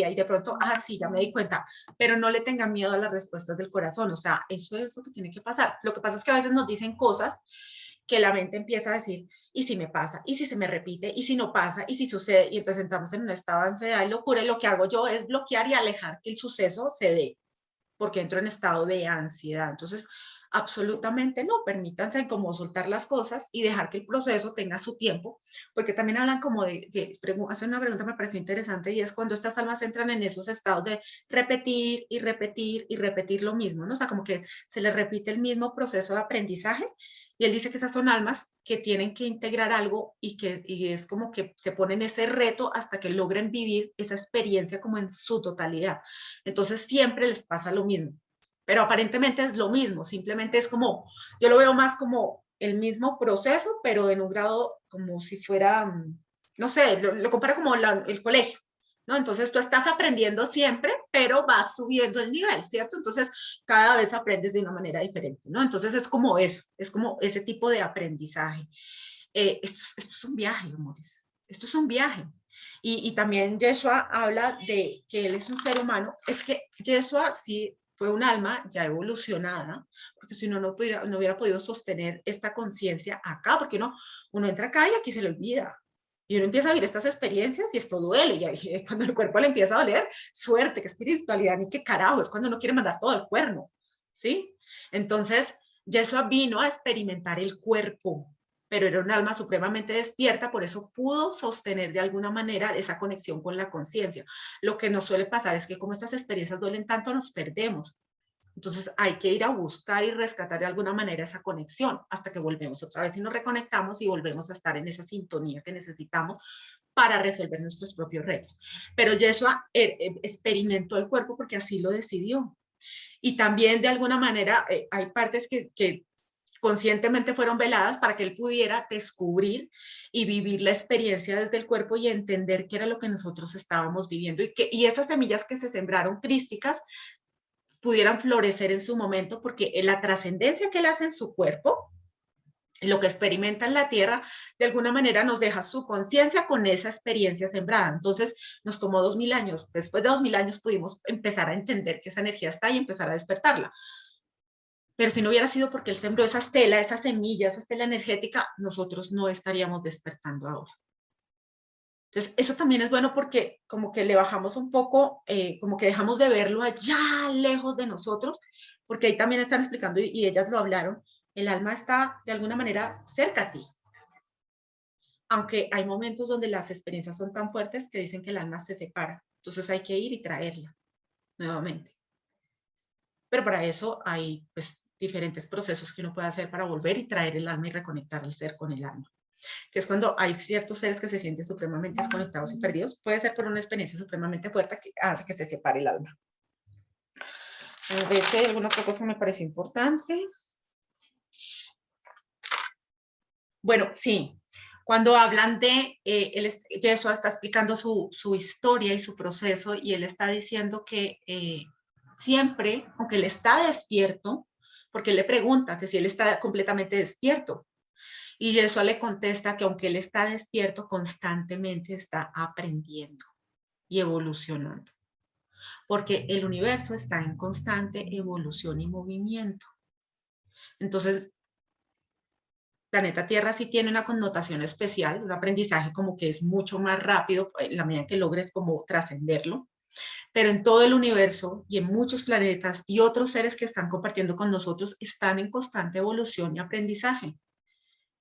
Y de pronto, sí, ya me di cuenta. Pero no le tengan miedo a las respuestas del corazón. O sea, eso es lo que tiene que pasar. Lo que pasa es que a veces nos dicen cosas que la mente empieza a decir, ¿y si me pasa? ¿Y si se me repite? ¿Y si no pasa? ¿Y si sucede? Y entonces entramos en un estado de ansiedad y locura, y lo que hago yo es bloquear y alejar que el suceso se dé, porque entro en estado de ansiedad. Entonces, absolutamente no, permítanse como soltar las cosas y dejar que el proceso tenga su tiempo, porque también hablan como hace una pregunta me pareció interesante, y es cuando estas almas entran en esos estados de repetir y repetir y repetir lo mismo, ¿no? O sea, como que se les repite el mismo proceso de aprendizaje. Y él dice que esas son almas que tienen que integrar algo y es como que se ponen ese reto hasta que logren vivir esa experiencia como en su totalidad. Entonces siempre les pasa lo mismo, pero aparentemente es lo mismo, simplemente es como, yo lo veo más como el mismo proceso, pero en un grado como si fuera, no sé, lo comparo como el colegio, ¿no? Entonces tú estás aprendiendo siempre, pero vas subiendo el nivel, ¿cierto? Entonces cada vez aprendes de una manera diferente, ¿no? Entonces es como eso, es como ese tipo de aprendizaje. Esto es un viaje, amores, esto es un viaje. Y también Yeshua habla de que él es un ser humano. Es que Yeshua sí fue un alma ya evolucionada, porque si no, no hubiera podido sostener esta conciencia acá, porque uno entra acá y aquí se le olvida. Y uno empieza a vivir estas experiencias y esto duele. Y cuando el cuerpo le empieza a doler, suerte, qué espiritualidad, ni qué carajo, es cuando uno quiere mandar todo al cuerno, ¿sí? Entonces, Yeshua vino a experimentar el cuerpo, pero era un alma supremamente despierta, por eso pudo sostener de alguna manera esa conexión con la conciencia. Lo que nos suele pasar es que como estas experiencias duelen tanto, nos perdemos. Entonces hay que ir a buscar y rescatar de alguna manera esa conexión hasta que volvemos otra vez y nos reconectamos y volvemos a estar en esa sintonía que necesitamos para resolver nuestros propios retos. Pero Yeshua experimentó el cuerpo porque así lo decidió. Y también de alguna manera hay partes que conscientemente fueron veladas para que él pudiera descubrir y vivir la experiencia desde el cuerpo y entender qué era lo que nosotros estábamos viviendo y esas semillas que se sembraron crísticas pudieran florecer en su momento, porque la trascendencia que él hace en su cuerpo, lo que experimenta en la tierra, de alguna manera nos deja su conciencia con esa experiencia sembrada. Entonces nos tomó 2000 años. Después de 2000 años pudimos empezar a entender que esa energía está y empezar a despertarla. Pero si no hubiera sido porque él sembró esa estela, esa semilla, esa estela energética, nosotros no estaríamos despertando ahora. Entonces, eso también es bueno porque como que le bajamos un poco, como que dejamos de verlo allá lejos de nosotros, porque ahí también están explicando y ellas lo hablaron, el alma está de alguna manera cerca a ti. Aunque hay momentos donde las experiencias son tan fuertes que dicen que el alma se separa. Entonces hay que ir y traerla nuevamente. Pero para eso hay pues diferentes procesos que uno puede hacer para volver y traer el alma y reconectar el ser con el alma. Que es cuando hay ciertos seres que se sienten supremamente desconectados y perdidos, puede ser por una experiencia supremamente fuerte que hace que se separe el alma. A ver si hay alguna otra cosa que me pareció importante. Bueno, sí, cuando hablan de, Yeshua está explicando su historia y su proceso y él está diciendo que siempre, aunque él está despierto, porque él le pregunta que si él está completamente despierto, y Yeshua le contesta que aunque él está despierto, constantemente está aprendiendo y evolucionando, porque el universo está en constante evolución y movimiento. Entonces, planeta Tierra sí tiene una connotación especial, un aprendizaje como que es mucho más rápido en la medida que logres como trascenderlo, pero en todo el universo y en muchos planetas y otros seres que están compartiendo con nosotros están en constante evolución y aprendizaje.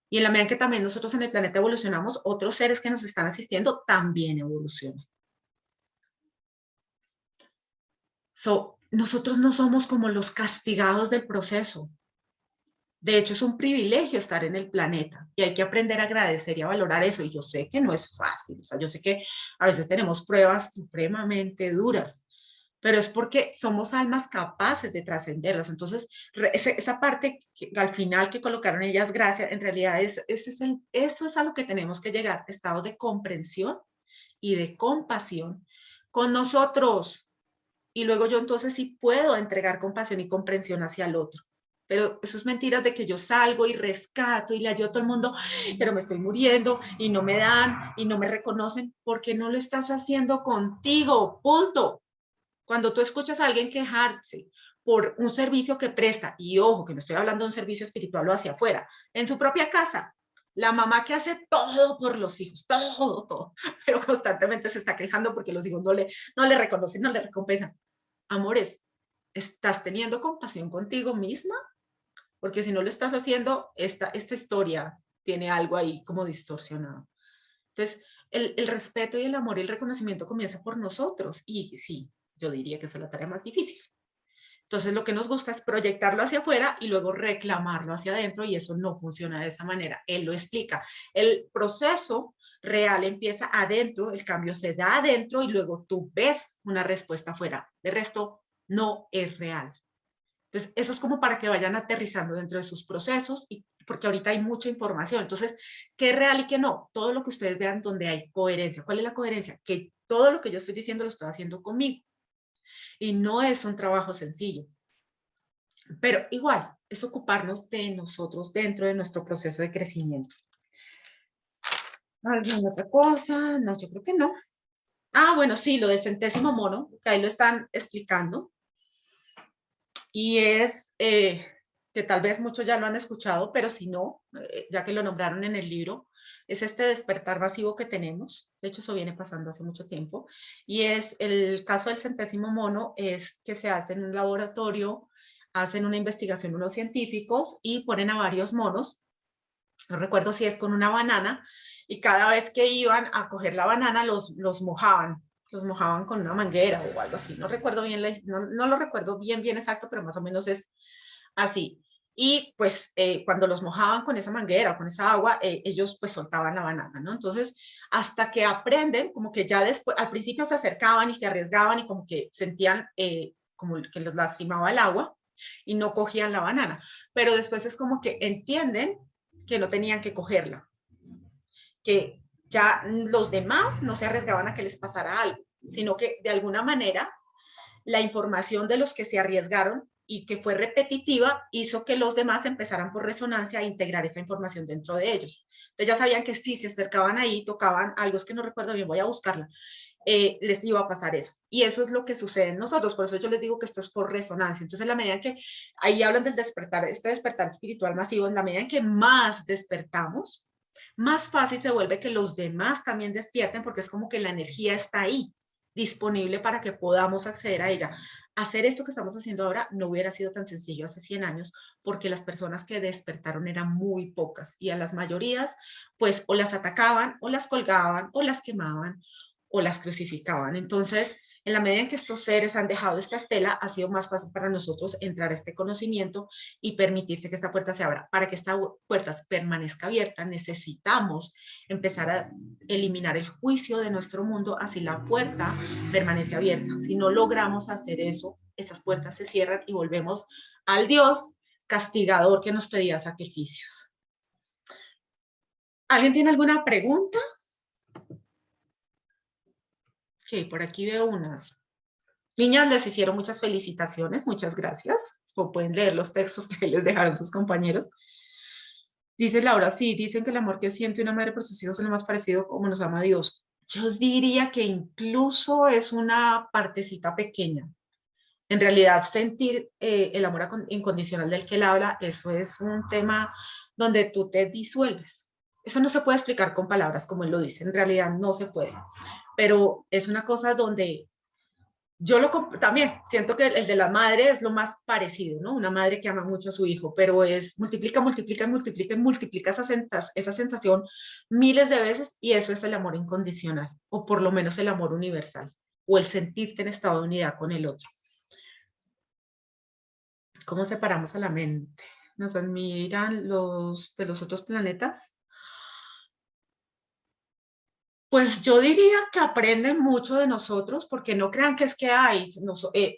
Y en la medida que también nosotros en el planeta evolucionamos, otros seres que nos están asistiendo también evolucionan. Nosotros no somos como los castigados del proceso. De hecho, es un privilegio estar en el planeta y hay que aprender a agradecer y a valorar eso. Y yo sé que no es fácil, o sea, yo sé que a veces tenemos pruebas supremamente duras, pero es porque somos almas capaces de trascenderlas. Entonces, esa parte que, al final que colocaron ellas, gracias, en realidad eso es a lo que tenemos que llegar, estados de comprensión y de compasión con nosotros, y luego yo entonces sí puedo entregar compasión y comprensión hacia el otro. Pero eso es mentiras de que yo salgo y rescato y le ayudo a todo el mundo, pero me estoy muriendo y no me dan y no me reconocen porque no lo estás haciendo contigo, punto. Cuando tú escuchas a alguien quejarse por un servicio que presta, y ojo, que no estoy hablando de un servicio espiritual o hacia afuera, en su propia casa, la mamá que hace todo por los hijos, todo, pero constantemente se está quejando porque los hijos no le reconocen, no le recompensan. Amores, ¿estás teniendo compasión contigo misma? Porque si no lo estás haciendo, esta historia tiene algo ahí como distorsionado. Entonces, el respeto y el amor y el reconocimiento comienza por nosotros. Y sí, yo diría que esa es la tarea más difícil. Entonces, lo que nos gusta es proyectarlo hacia afuera y luego reclamarlo hacia adentro, y eso no funciona de esa manera. Él lo explica. El proceso real empieza adentro, el cambio se da adentro y luego tú ves una respuesta afuera. De resto, no es real. Entonces, eso es como para que vayan aterrizando dentro de sus procesos, y porque ahorita hay mucha información. Entonces, ¿qué es real y qué no? Todo lo que ustedes vean donde hay coherencia. ¿Cuál es la coherencia? Que todo lo que yo estoy diciendo lo estoy haciendo conmigo. Y no es un trabajo sencillo. Pero igual, es ocuparnos de nosotros dentro de nuestro proceso de crecimiento. ¿Alguna otra cosa? No, yo creo que no. Ah, bueno, sí, lo del centésimo mono, que ahí lo están explicando. Y es que tal vez muchos ya lo han escuchado, pero si no, ya que lo nombraron en el libro, es este despertar masivo que tenemos. De hecho, eso viene pasando hace mucho tiempo. Y es el caso del centésimo mono, es que se hace en un laboratorio, hacen una investigación unos científicos y ponen a varios monos. No recuerdo si es con una banana, y cada vez que iban a coger la banana los mojaban con una manguera o algo así. No recuerdo bien, no lo recuerdo bien exacto, pero más o menos es así. Y pues cuando los mojaban con esa manguera o con esa agua, ellos pues soltaban la banana, ¿no? Entonces, hasta que aprenden, como que ya después, al principio se acercaban y se arriesgaban y como que sentían como que los lastimaba el agua y no cogían la banana. Pero después es como que entienden que no tenían que cogerla, que ya los demás no se arriesgaban a que les pasara algo, sino que de alguna manera la información de los que se arriesgaron y que fue repetitiva hizo que los demás empezaran por resonancia a integrar esa información dentro de ellos. Entonces ya sabían que si se acercaban ahí, tocaban algo, es que no recuerdo bien, voy a buscarla, les iba a pasar eso. Y eso es lo que sucede en nosotros, por eso yo les digo que esto es por resonancia. Entonces, en la medida que, ahí hablan del despertar, este despertar espiritual masivo, en la medida en que más despertamos, más fácil se vuelve que los demás también despierten, porque es como que la energía está ahí, disponible para que podamos acceder a ella. Hacer esto que estamos haciendo ahora no hubiera sido tan sencillo hace 100 años, porque las personas que despertaron eran muy pocas, y a las mayorías, pues, o las atacaban, o las colgaban, o las quemaban, o las crucificaban. Entonces, en la medida en que estos seres han dejado esta estela, ha sido más fácil para nosotros entrar a este conocimiento y permitirse que esta puerta se abra. Para que esta puerta permanezca abierta, necesitamos empezar a eliminar el juicio de nuestro mundo, así la puerta permanece abierta. Si no logramos hacer eso, esas puertas se cierran y volvemos al Dios castigador que nos pedía sacrificios. ¿Alguien tiene alguna pregunta? Ok, por aquí veo unas. Niñas, les hicieron muchas felicitaciones, muchas gracias. O pueden leer los textos que les dejaron sus compañeros. Dice Laura, sí, dicen que el amor que siente una madre por sus hijos es lo más parecido como nos ama Dios. Yo diría que incluso es una partecita pequeña. En realidad, sentir el amor incondicional del que él habla, eso es un tema donde tú te disuelves. Eso no se puede explicar con palabras, como él lo dice. En realidad no se puede. Pero es una cosa donde yo también siento que el de la madre es lo más parecido, ¿no? Una madre que ama mucho a su hijo, pero es multiplica esa sensación miles de veces, y eso es el amor incondicional, o por lo menos el amor universal, o el sentirte en estado de unidad con el otro. ¿Cómo separamos a la mente? ¿Nos admiran los de los otros planetas? Pues yo diría que aprenden mucho de nosotros, porque no crean que es que hay,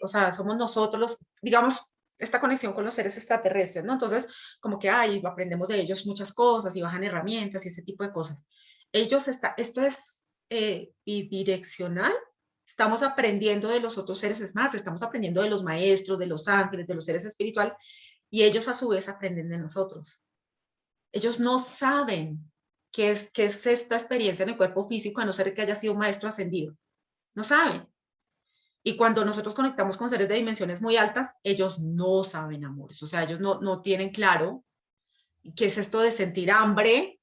o sea, somos nosotros digamos, esta conexión con los seres extraterrestres, ¿no? Entonces, como que aprendemos de ellos muchas cosas y bajan herramientas y ese tipo de cosas. Esto es bidireccional, estamos aprendiendo de los otros seres, es más, estamos aprendiendo de los maestros, de los ángeles, de los seres espirituales, y ellos a su vez aprenden de nosotros. Ellos no saben qué es esta experiencia en el cuerpo físico, a no ser que haya sido un maestro ascendido. No saben. Y cuando nosotros conectamos con seres de dimensiones muy altas, ellos no saben amores. O sea, ellos no tienen claro qué es esto de sentir hambre,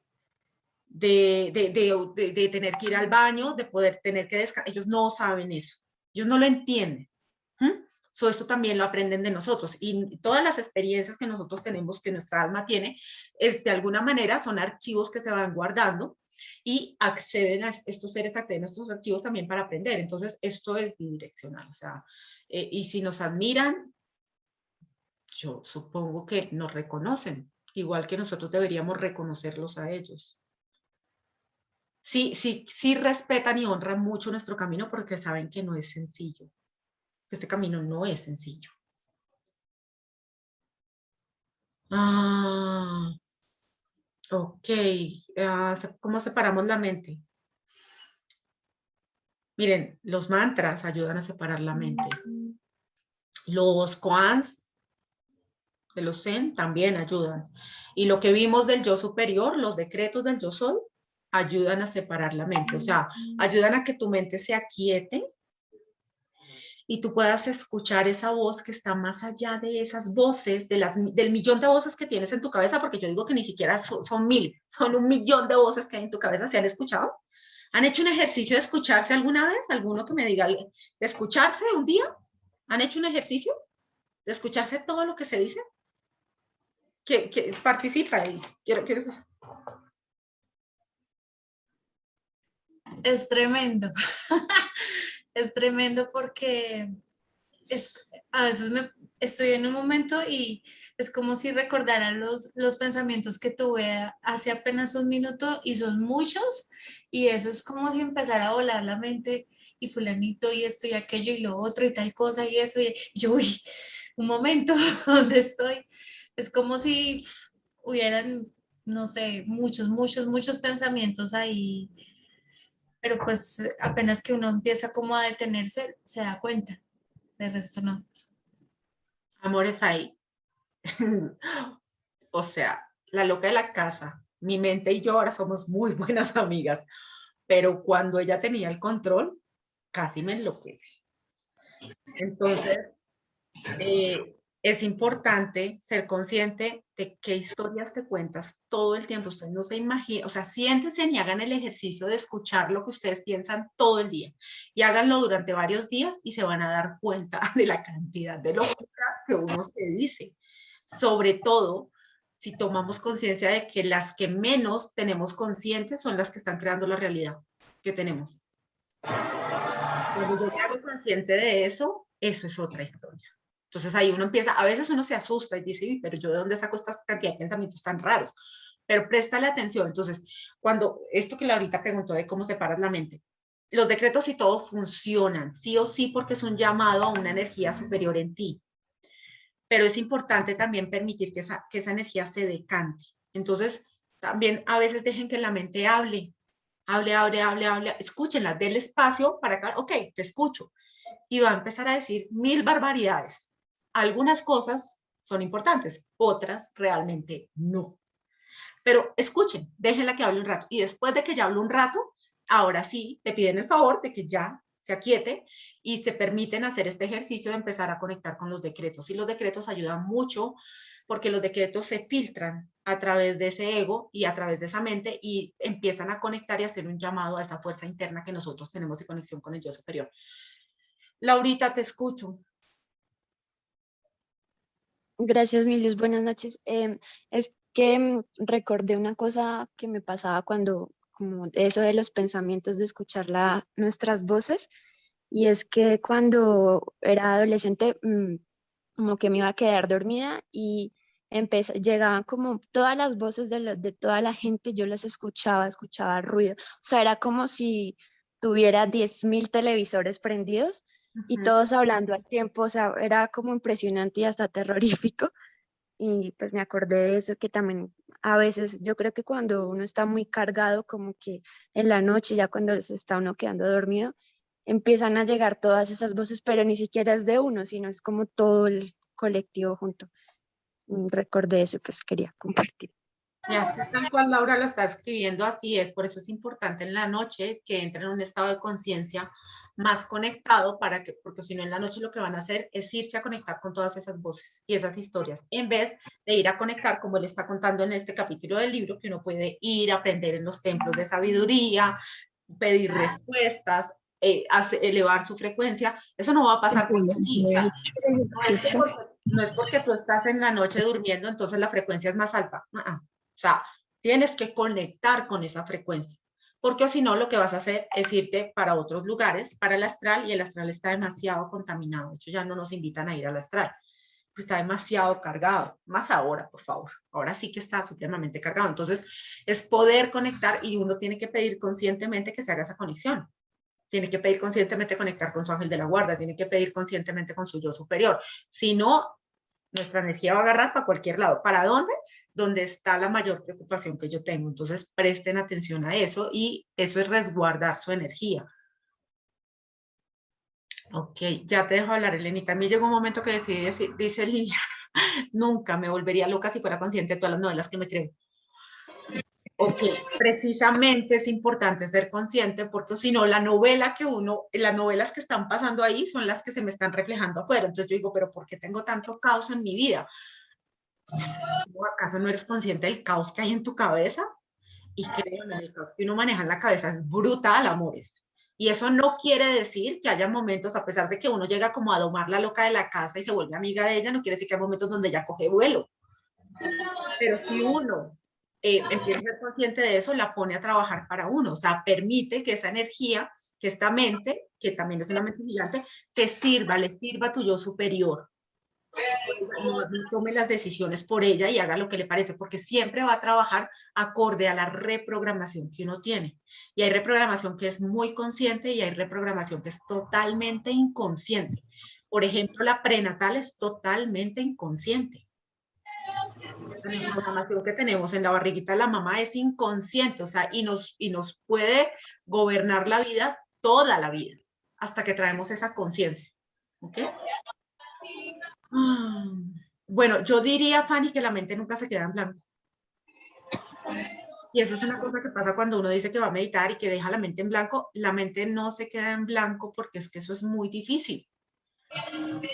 de tener que ir al baño, de poder tener que descansar. Ellos no saben eso. Ellos no lo entienden. Esto también lo aprenden de nosotros. Y todas las experiencias que nosotros tenemos, que nuestra alma tiene, de alguna manera son archivos que se van guardando y estos seres acceden a estos archivos también para aprender. Entonces, esto es bidireccional. O sea, y si nos admiran, yo supongo que nos reconocen, igual que nosotros deberíamos reconocerlos a ellos. Sí respetan y honran mucho nuestro camino porque saben que no es sencillo. Este camino no es sencillo. Ok. ¿Cómo separamos la mente? Miren, los mantras ayudan a separar la mente. Los koans de los zen también ayudan. Y lo que vimos del yo superior, los decretos del yo soy, ayudan a separar la mente. O sea, ayudan a que tu mente se aquiete y tú puedas escuchar esa voz que está más allá de esas voces, del millón de voces que tienes en tu cabeza, porque yo digo que ni siquiera son 1000, son 1.000.000 de voces que hay en tu cabeza. ¿Se han escuchado? ¿Han hecho un ejercicio de escucharse alguna vez? ¿Alguno que me diga de escucharse un día? ¿Han hecho un ejercicio de escucharse todo lo que se dice? Que participa ahí. Quiero... Es tremendo. Es tremendo porque a veces estoy en un momento y es como si recordara los pensamientos que tuve hace apenas un minuto y son muchos y eso es como si empezara a volar la mente y fulanito y esto y aquello y lo otro y tal cosa y eso y yo, uy, un momento, ¿dónde estoy? Es como si hubieran, no sé, muchos pensamientos ahí, pero pues apenas que uno empieza como a detenerse, se da cuenta, de resto no. Amores ahí. O sea, la loca de la casa, mi mente y yo ahora somos muy buenas amigas, pero cuando ella tenía el control, casi me enloquece. Entonces, es importante ser consciente de qué historias te cuentas todo el tiempo. Ustedes no se imaginan, o sea, siéntense y hagan el ejercicio de escuchar lo que ustedes piensan todo el día y háganlo durante varios días y se van a dar cuenta de la cantidad de locura que uno se dice. Sobre todo, si tomamos conciencia de que las que menos tenemos conscientes son las que están creando la realidad que tenemos. Cuando yo me hago consciente de eso, eso es otra historia. Entonces ahí uno empieza, a veces uno se asusta y dice, pero yo de dónde saco esta cantidad de pensamientos tan raros, pero préstale atención. Entonces, cuando esto que Laurita preguntó de cómo separas la mente, los decretos y todo funcionan, sí o sí, porque es un llamado a una energía superior en ti, pero es importante también permitir que esa energía se decante. Entonces, también a veces dejen que la mente hable, escúchenla, denle espacio para que, ok, te escucho, y va a empezar a decir 1000 barbaridades. Algunas cosas son importantes, otras realmente no. Pero escuchen, déjenla que hable un rato. Y después de que ya hable un rato, ahora sí, le piden el favor de que ya se aquiete y se permiten hacer este ejercicio de empezar a conectar con los decretos. Y los decretos ayudan mucho porque los decretos se filtran a través de ese ego y a través de esa mente y empiezan a conectar y hacer un llamado a esa fuerza interna que nosotros tenemos de conexión con el yo superior. Laurita, te escucho. Gracias, Milius. Buenas noches. Es que recordé una cosa que me pasaba cuando, como eso de los pensamientos, de escuchar nuestras voces, y es que cuando era adolescente, como que me iba a quedar dormida y llegaban como todas las voces de toda la gente, yo las escuchaba ruido. O sea, era como si tuviera 10.000 televisores prendidos y todos hablando al tiempo. O sea, era como impresionante y hasta terrorífico. Y pues me acordé de eso, que también a veces yo creo que cuando uno está muy cargado, como que en la noche, ya cuando se está uno quedando dormido, empiezan a llegar todas esas voces, pero ni siquiera es de uno, sino es como todo el colectivo junto. Recordé eso, pues quería compartir. Y así tal cual Laura lo está escribiendo, así es. Por eso es importante en la noche que entren en un estado de conciencia más conectado, porque si no en la noche lo que van a hacer es irse a conectar con todas esas voces y esas historias, en vez de ir a conectar, como él está contando en este capítulo del libro, que uno puede ir a aprender en los templos de sabiduría, pedir respuestas, elevar su frecuencia. Eso no va a pasar porque sí, o sea, no es porque tú estás en la noche durmiendo, entonces la frecuencia es más alta. O sea, tienes que conectar con esa frecuencia, porque si no lo que vas a hacer es irte para otros lugares, para el astral, y el astral está demasiado contaminado. De hecho, ya no nos invitan a ir al astral, pues está demasiado cargado, más ahora, por favor. Ahora sí que está supremamente cargado. Entonces, es poder conectar y uno tiene que pedir conscientemente que se haga esa conexión. Tiene que pedir conscientemente conectar con su ángel de la guarda, tiene que pedir conscientemente con su yo superior. Si no, nuestra energía va a agarrar para cualquier lado. ¿Para dónde? Donde está la mayor preocupación que yo tengo. Entonces, presten atención a eso y eso es resguardar su energía. Ok, ya te dejo hablar, Elenita. A mí llegó un momento que decidí decir, dice Liliana, nunca me volvería loca si fuera consciente de todas las novelas que me creo. Ok, precisamente es importante ser consciente porque si no, las novelas que están pasando ahí son las que se me están reflejando afuera. Entonces yo digo, pero ¿por qué tengo tanto caos en mi vida? ¿Acaso no eres consciente del caos que hay en tu cabeza? Y créeme, el caos que uno maneja en la cabeza es brutal, amores. Y eso no quiere decir que haya momentos, a pesar de que uno llega como a domar la loca de la casa y se vuelve amiga de ella, no quiere decir que hay momentos donde ella coge vuelo. Pero si uno empieza a ser consciente de eso, la pone a trabajar para uno. O sea, permite que esa energía, que esta mente, que también es una mente gigante, te sirva, le sirva a tu yo superior. No tome las decisiones por ella y haga lo que le parece, porque siempre va a trabajar acorde a la reprogramación que uno tiene. Y hay reprogramación que es muy consciente y hay reprogramación que es totalmente inconsciente. Por ejemplo, la prenatal es totalmente inconsciente. La información que tenemos en la barriguita de la mamá es inconsciente, o sea, y nos puede gobernar la vida toda la vida, hasta que traemos esa conciencia. ¿Ok? Bueno, yo diría, Fanny, que la mente nunca se queda en blanco. Y eso es una cosa que pasa cuando uno dice que va a meditar y que deja la mente en blanco. La mente no se queda en blanco porque es que eso es muy difícil.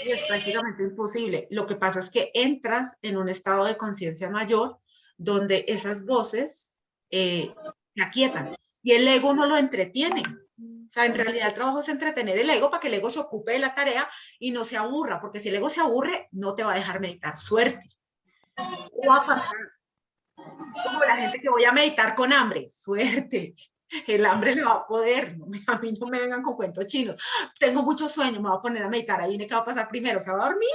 Y es prácticamente imposible. Lo que pasa es que entras en un estado de conciencia mayor donde esas voces se aquietan y el ego no lo entretiene. O sea, en realidad el trabajo es entretener el ego para que el ego se ocupe de la tarea y no se aburra, porque si el ego se aburre, no te va a dejar meditar. Suerte. ¿Qué va a pasar? Como la gente que voy a meditar con hambre. Suerte. El hambre le va a poder. A mí no me vengan con cuentos chinos. Tengo mucho sueño, me voy a poner a meditar. Ahí viene, ¿qué va a pasar primero? ¿Se va a dormir?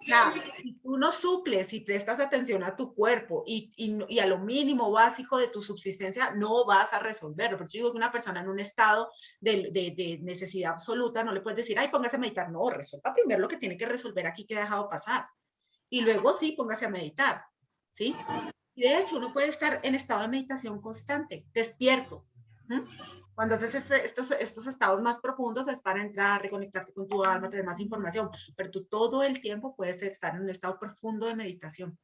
sea, si tú no suples y prestas atención a tu cuerpo y a lo mínimo básico de tu subsistencia, no vas a resolverlo. Porque yo digo que una persona en un estado de necesidad absoluta no le puedes decir, ay, póngase a meditar. No, resuelva primero lo que tiene que resolver aquí que ha dejado pasar. Y luego sí, póngase a meditar. ¿Sí? Y de hecho, uno puede estar en estado de meditación constante, despierto. Cuando haces estos estados más profundos es para entrar, reconectarte con tu alma, tener más información, pero tú todo el tiempo puedes estar en un estado profundo de meditación.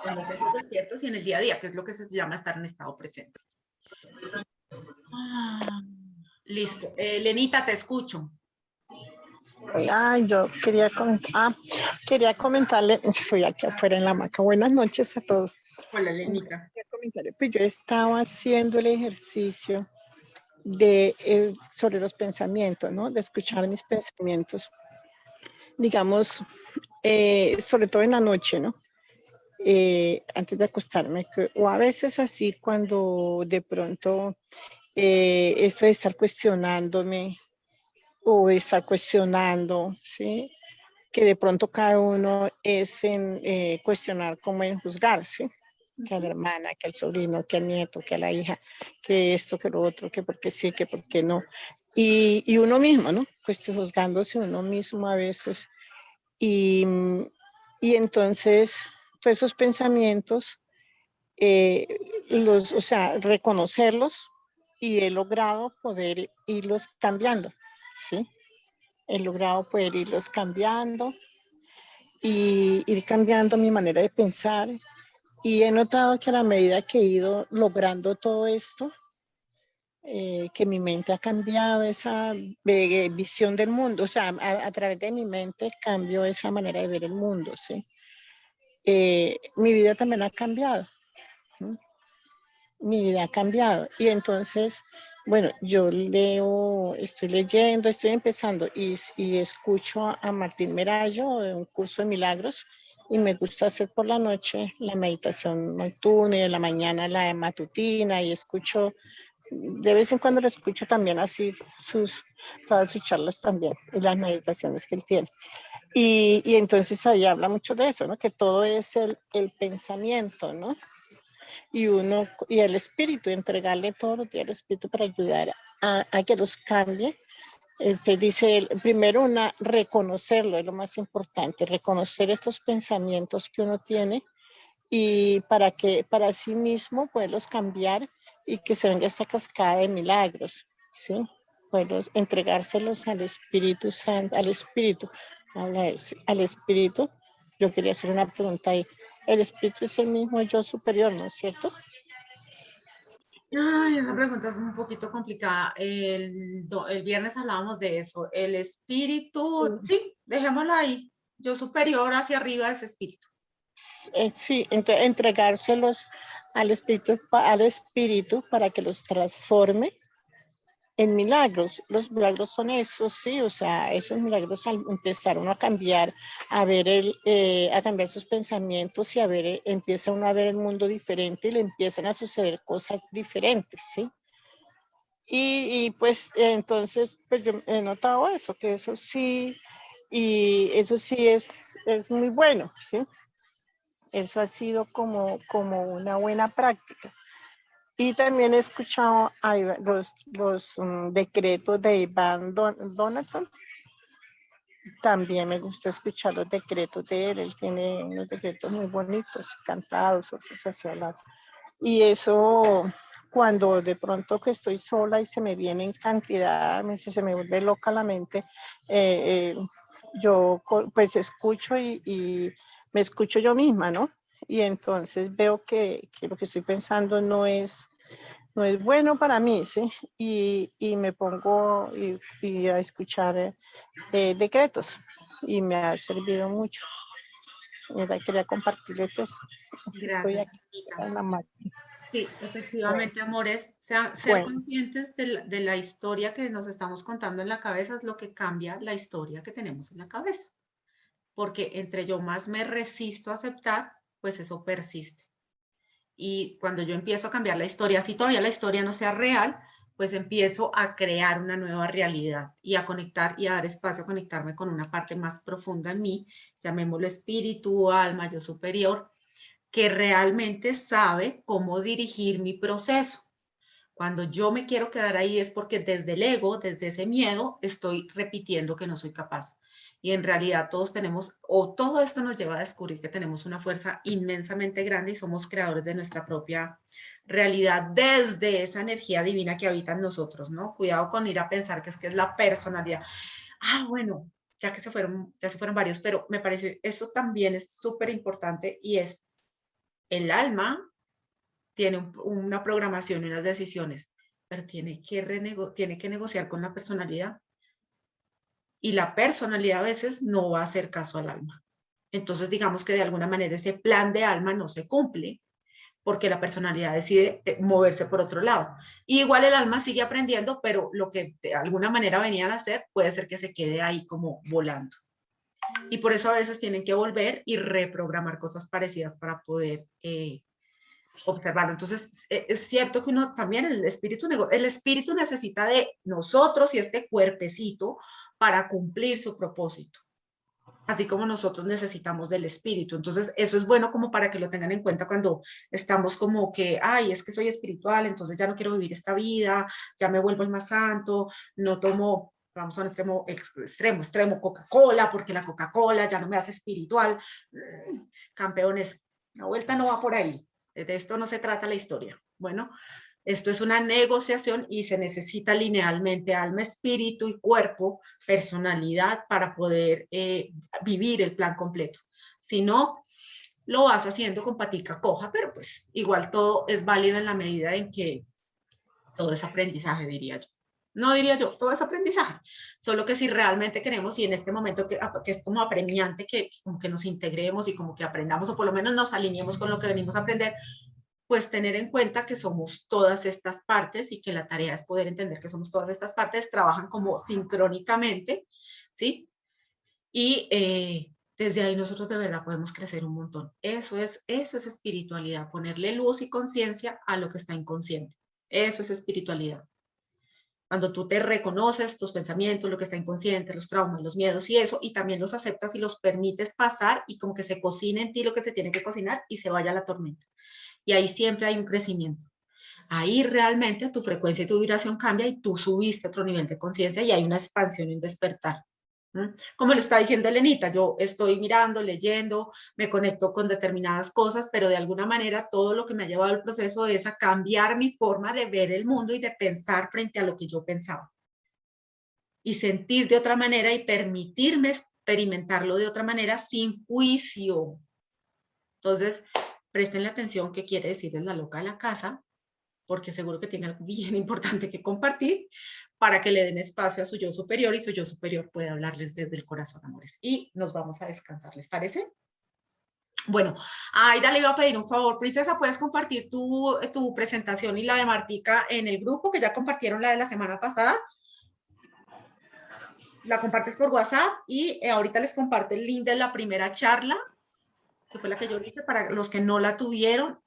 Cuando haces despiertos y en el día a día, que es lo que se llama estar en estado presente. Listo. Lenita, te escucho. Ay, yo quería comentarle, estoy aquí afuera en la hamaca. Buenas noches a todos. Hola, Lenita. Pues yo estaba haciendo el ejercicio sobre los pensamientos, ¿no? De escuchar mis pensamientos, digamos, sobre todo en la noche, ¿no? Antes de acostarme, o a veces así cuando de pronto esto de estar cuestionándome o estar cuestionando, ¿sí? Que de pronto cada uno es en cuestionar como en juzgar, ¿sí? Que a la hermana, que al sobrino, que al nieto, que a la hija, que esto, que lo otro, que porque sí, que porque no. Y uno mismo, ¿no? Pues juzgándose uno mismo a veces. Y entonces, todos esos pensamientos, o sea, reconocerlos, y he logrado poder irlos cambiando, ¿sí? He logrado poder irlos cambiando y ir cambiando mi manera de pensar. Y he notado que a la medida que he ido logrando todo esto, que mi mente ha cambiado esa visión del mundo, o sea, a través de mi mente cambio esa manera de ver el mundo, ¿sí? Mi vida también ha cambiado, ¿sí? Mi vida ha cambiado. Y entonces, bueno, yo leo, estoy leyendo, estoy empezando y escucho a Martín Merallo de un curso de milagros y me gusta hacer por la noche la meditación nocturna y en la mañana la matutina y escucho, de vez en cuando lo escucho también así, todas sus charlas también y las meditaciones que él tiene. Y entonces ahí habla mucho de eso, ¿no? Que todo es el pensamiento, ¿no? Y el espíritu, entregarle todos los días al espíritu para ayudar a que los cambie. Te dice, primero reconocerlo es lo más importante, reconocer estos pensamientos que uno tiene y para sí mismo poderlos cambiar y que se venga esta cascada de milagros, ¿sí? Poderlos entregárselos al Espíritu Santo, al Espíritu, al Espíritu. Yo quería hacer una pregunta ahí. El Espíritu es el mismo yo superior, ¿no es cierto? Ay, esa pregunta es un poquito complicada. El viernes hablábamos de eso. El espíritu, sí, dejémoslo ahí. Yo superior hacia arriba es espíritu. Sí, entregárselos al espíritu para que los transforme en milagros. Los milagros son esos, sí, o sea, esos milagros al empezar uno a cambiar, a cambiar sus pensamientos y empieza uno a ver el mundo diferente y le empiezan a suceder cosas diferentes, ¿sí? Y pues entonces pues yo he notado eso, que eso sí, y eso sí es muy bueno, ¿sí? Eso ha sido como una buena práctica. Y también he escuchado los decretos de Ivan Donaldson. También me gusta escuchar los decretos de él. Él tiene unos decretos muy bonitos, cantados, otros así hablados. Y eso, cuando de pronto que estoy sola y se me viene en cantidad, se me vuelve loca la mente, yo pues escucho y me escucho yo misma, ¿no? Y entonces veo que lo que estoy pensando no es bueno para mí, ¿sí? Y me pongo y a escuchar decretos y me ha servido mucho. Quería compartirles eso. Estoy Gracias, aquí Anita. en la máquina. Sí, Bueno, efectivamente, amores, ser bueno, conscientes de la historia que nos estamos contando en la cabeza es lo que cambia la historia que tenemos en la cabeza. Porque entre yo más me resisto a aceptar, pues eso persiste. Y cuando yo empiezo a cambiar la historia, si todavía la historia no sea real, pues empiezo a crear una nueva realidad y a conectar y a dar espacio a conectarme con una parte más profunda en mí, llamémoslo espíritu, alma, yo superior, que realmente sabe cómo dirigir mi proceso. Cuando yo me quiero quedar ahí es porque desde el ego, desde ese miedo, estoy repitiendo que no soy capaz. Y en realidad todos tenemos, o todo esto nos lleva a descubrir que tenemos una fuerza inmensamente grande y somos creadores de nuestra propia realidad desde esa energía divina que habita en nosotros, ¿no? Cuidado con ir a pensar que es la personalidad. Ah, bueno, ya se fueron varios, pero me parece, eso también es súper importante y es el alma tiene una programación y unas decisiones, pero tiene que negociar con la personalidad. Y la personalidad a veces no va a hacer caso al alma. Entonces, digamos que de alguna manera ese plan de alma no se cumple porque la personalidad decide moverse por otro lado. Y igual el alma sigue aprendiendo, pero lo que de alguna manera venían a hacer puede ser que se quede ahí como volando. Y por eso a veces tienen que volver y reprogramar cosas parecidas para poder observarlo. Entonces, es cierto que uno también, el espíritu necesita de nosotros y este cuerpecito para cumplir su propósito, así como nosotros necesitamos del espíritu. Entonces, eso es bueno como para que lo tengan en cuenta cuando estamos como que, ay, es que soy espiritual, entonces ya no quiero vivir esta vida, ya me vuelvo el más santo, no tomo, vamos a un extremo Coca-Cola, porque la Coca-Cola ya no me hace espiritual. Campeones, la vuelta no va por ahí. De esto no se trata la historia. Bueno, Esto es una negociación y se necesita linealmente alma, espíritu y cuerpo, personalidad para poder vivir el plan completo. Si no, lo vas haciendo con patica coja, pero pues igual todo es válido en la medida en que todo es aprendizaje, diría yo. No diría yo, todo es aprendizaje. Solo que si realmente queremos y en este momento que es como apremiante como que nos integremos y como que aprendamos o por lo menos nos alineemos con lo que venimos a aprender, pues tener en cuenta que somos todas estas partes y que la tarea es poder entender que somos todas estas partes, trabajan como sincrónicamente, ¿sí? Y desde ahí nosotros de verdad podemos crecer un montón. Eso es espiritualidad, ponerle luz y conciencia a lo que está inconsciente. Eso es espiritualidad. Cuando tú te reconoces tus pensamientos, lo que está inconsciente, los traumas, los miedos y eso, y también los aceptas y los permites pasar y como que se cocine en ti lo que se tiene que cocinar y se vaya a la tormenta. Y ahí siempre hay un crecimiento. Ahí realmente tu frecuencia y tu vibración cambia y tú subiste a otro nivel de conciencia y hay una expansión y un despertar. Como le está diciendo Elenita, yo estoy mirando, leyendo, me conecto con determinadas cosas, pero de alguna manera todo lo que me ha llevado al proceso es a cambiar mi forma de ver el mundo y de pensar frente a lo que yo pensaba. Y sentir de otra manera y permitirme experimentarlo de otra manera sin juicio. Entonces, prestenle atención qué quiere decir la loca de la casa, porque seguro que tiene algo bien importante que compartir para que le den espacio a su yo superior y su yo superior puede hablarles desde el corazón, amores. Y nos vamos a descansar, ¿les parece? Bueno, Aida le iba a pedir un favor. Princesa, ¿puedes compartir tu presentación y la de Martica en el grupo, que ya compartieron la de la semana pasada? La compartes por WhatsApp y ahorita les comparto el link de la primera charla, que fue la que yo dije, para los que no la tuvieron,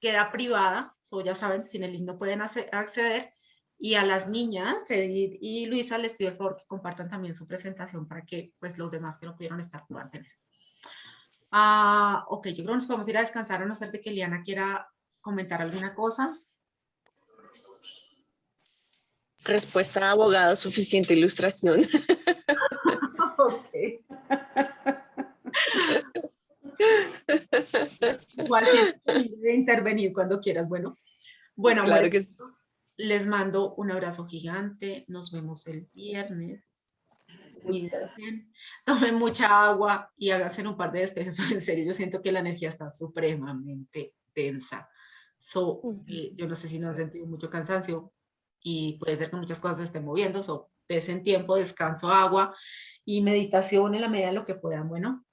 queda privada, ya saben, sin el link no pueden acceder. Y a las niñas, Edith y Luisa, les pido el favor que compartan también su presentación para que pues, los demás que no pudieron estar puedan tener. Ok, yo creo que nos podemos ir a descansar, a no ser de que Liana quiera comentar alguna cosa. Respuesta de abogado, suficiente ilustración. Ok. Igual tienes de intervenir cuando quieras. Bueno, Claro amores, que sí. les mando un abrazo gigante. Nos vemos el viernes. Cuídense, tomen mucha agua y háganse un par de despejes. En serio, yo siento que la energía está supremamente tensa. Yo no sé si no han sentido mucho cansancio y puede ser que muchas cosas se estén moviendo. Desen tiempo, descanso, agua y meditación en la medida de lo que puedan. Bueno,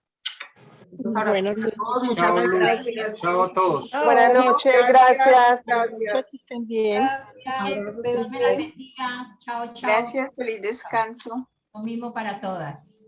Bueno, a todos, muchas Chao, Luz. gracias. Chao a todos. buenas noches, gracias. Gracias. Que estén bien. Gracias, Dios me las bendiga. Chao, chao. Gracias, feliz descanso. Lo mismo para todas.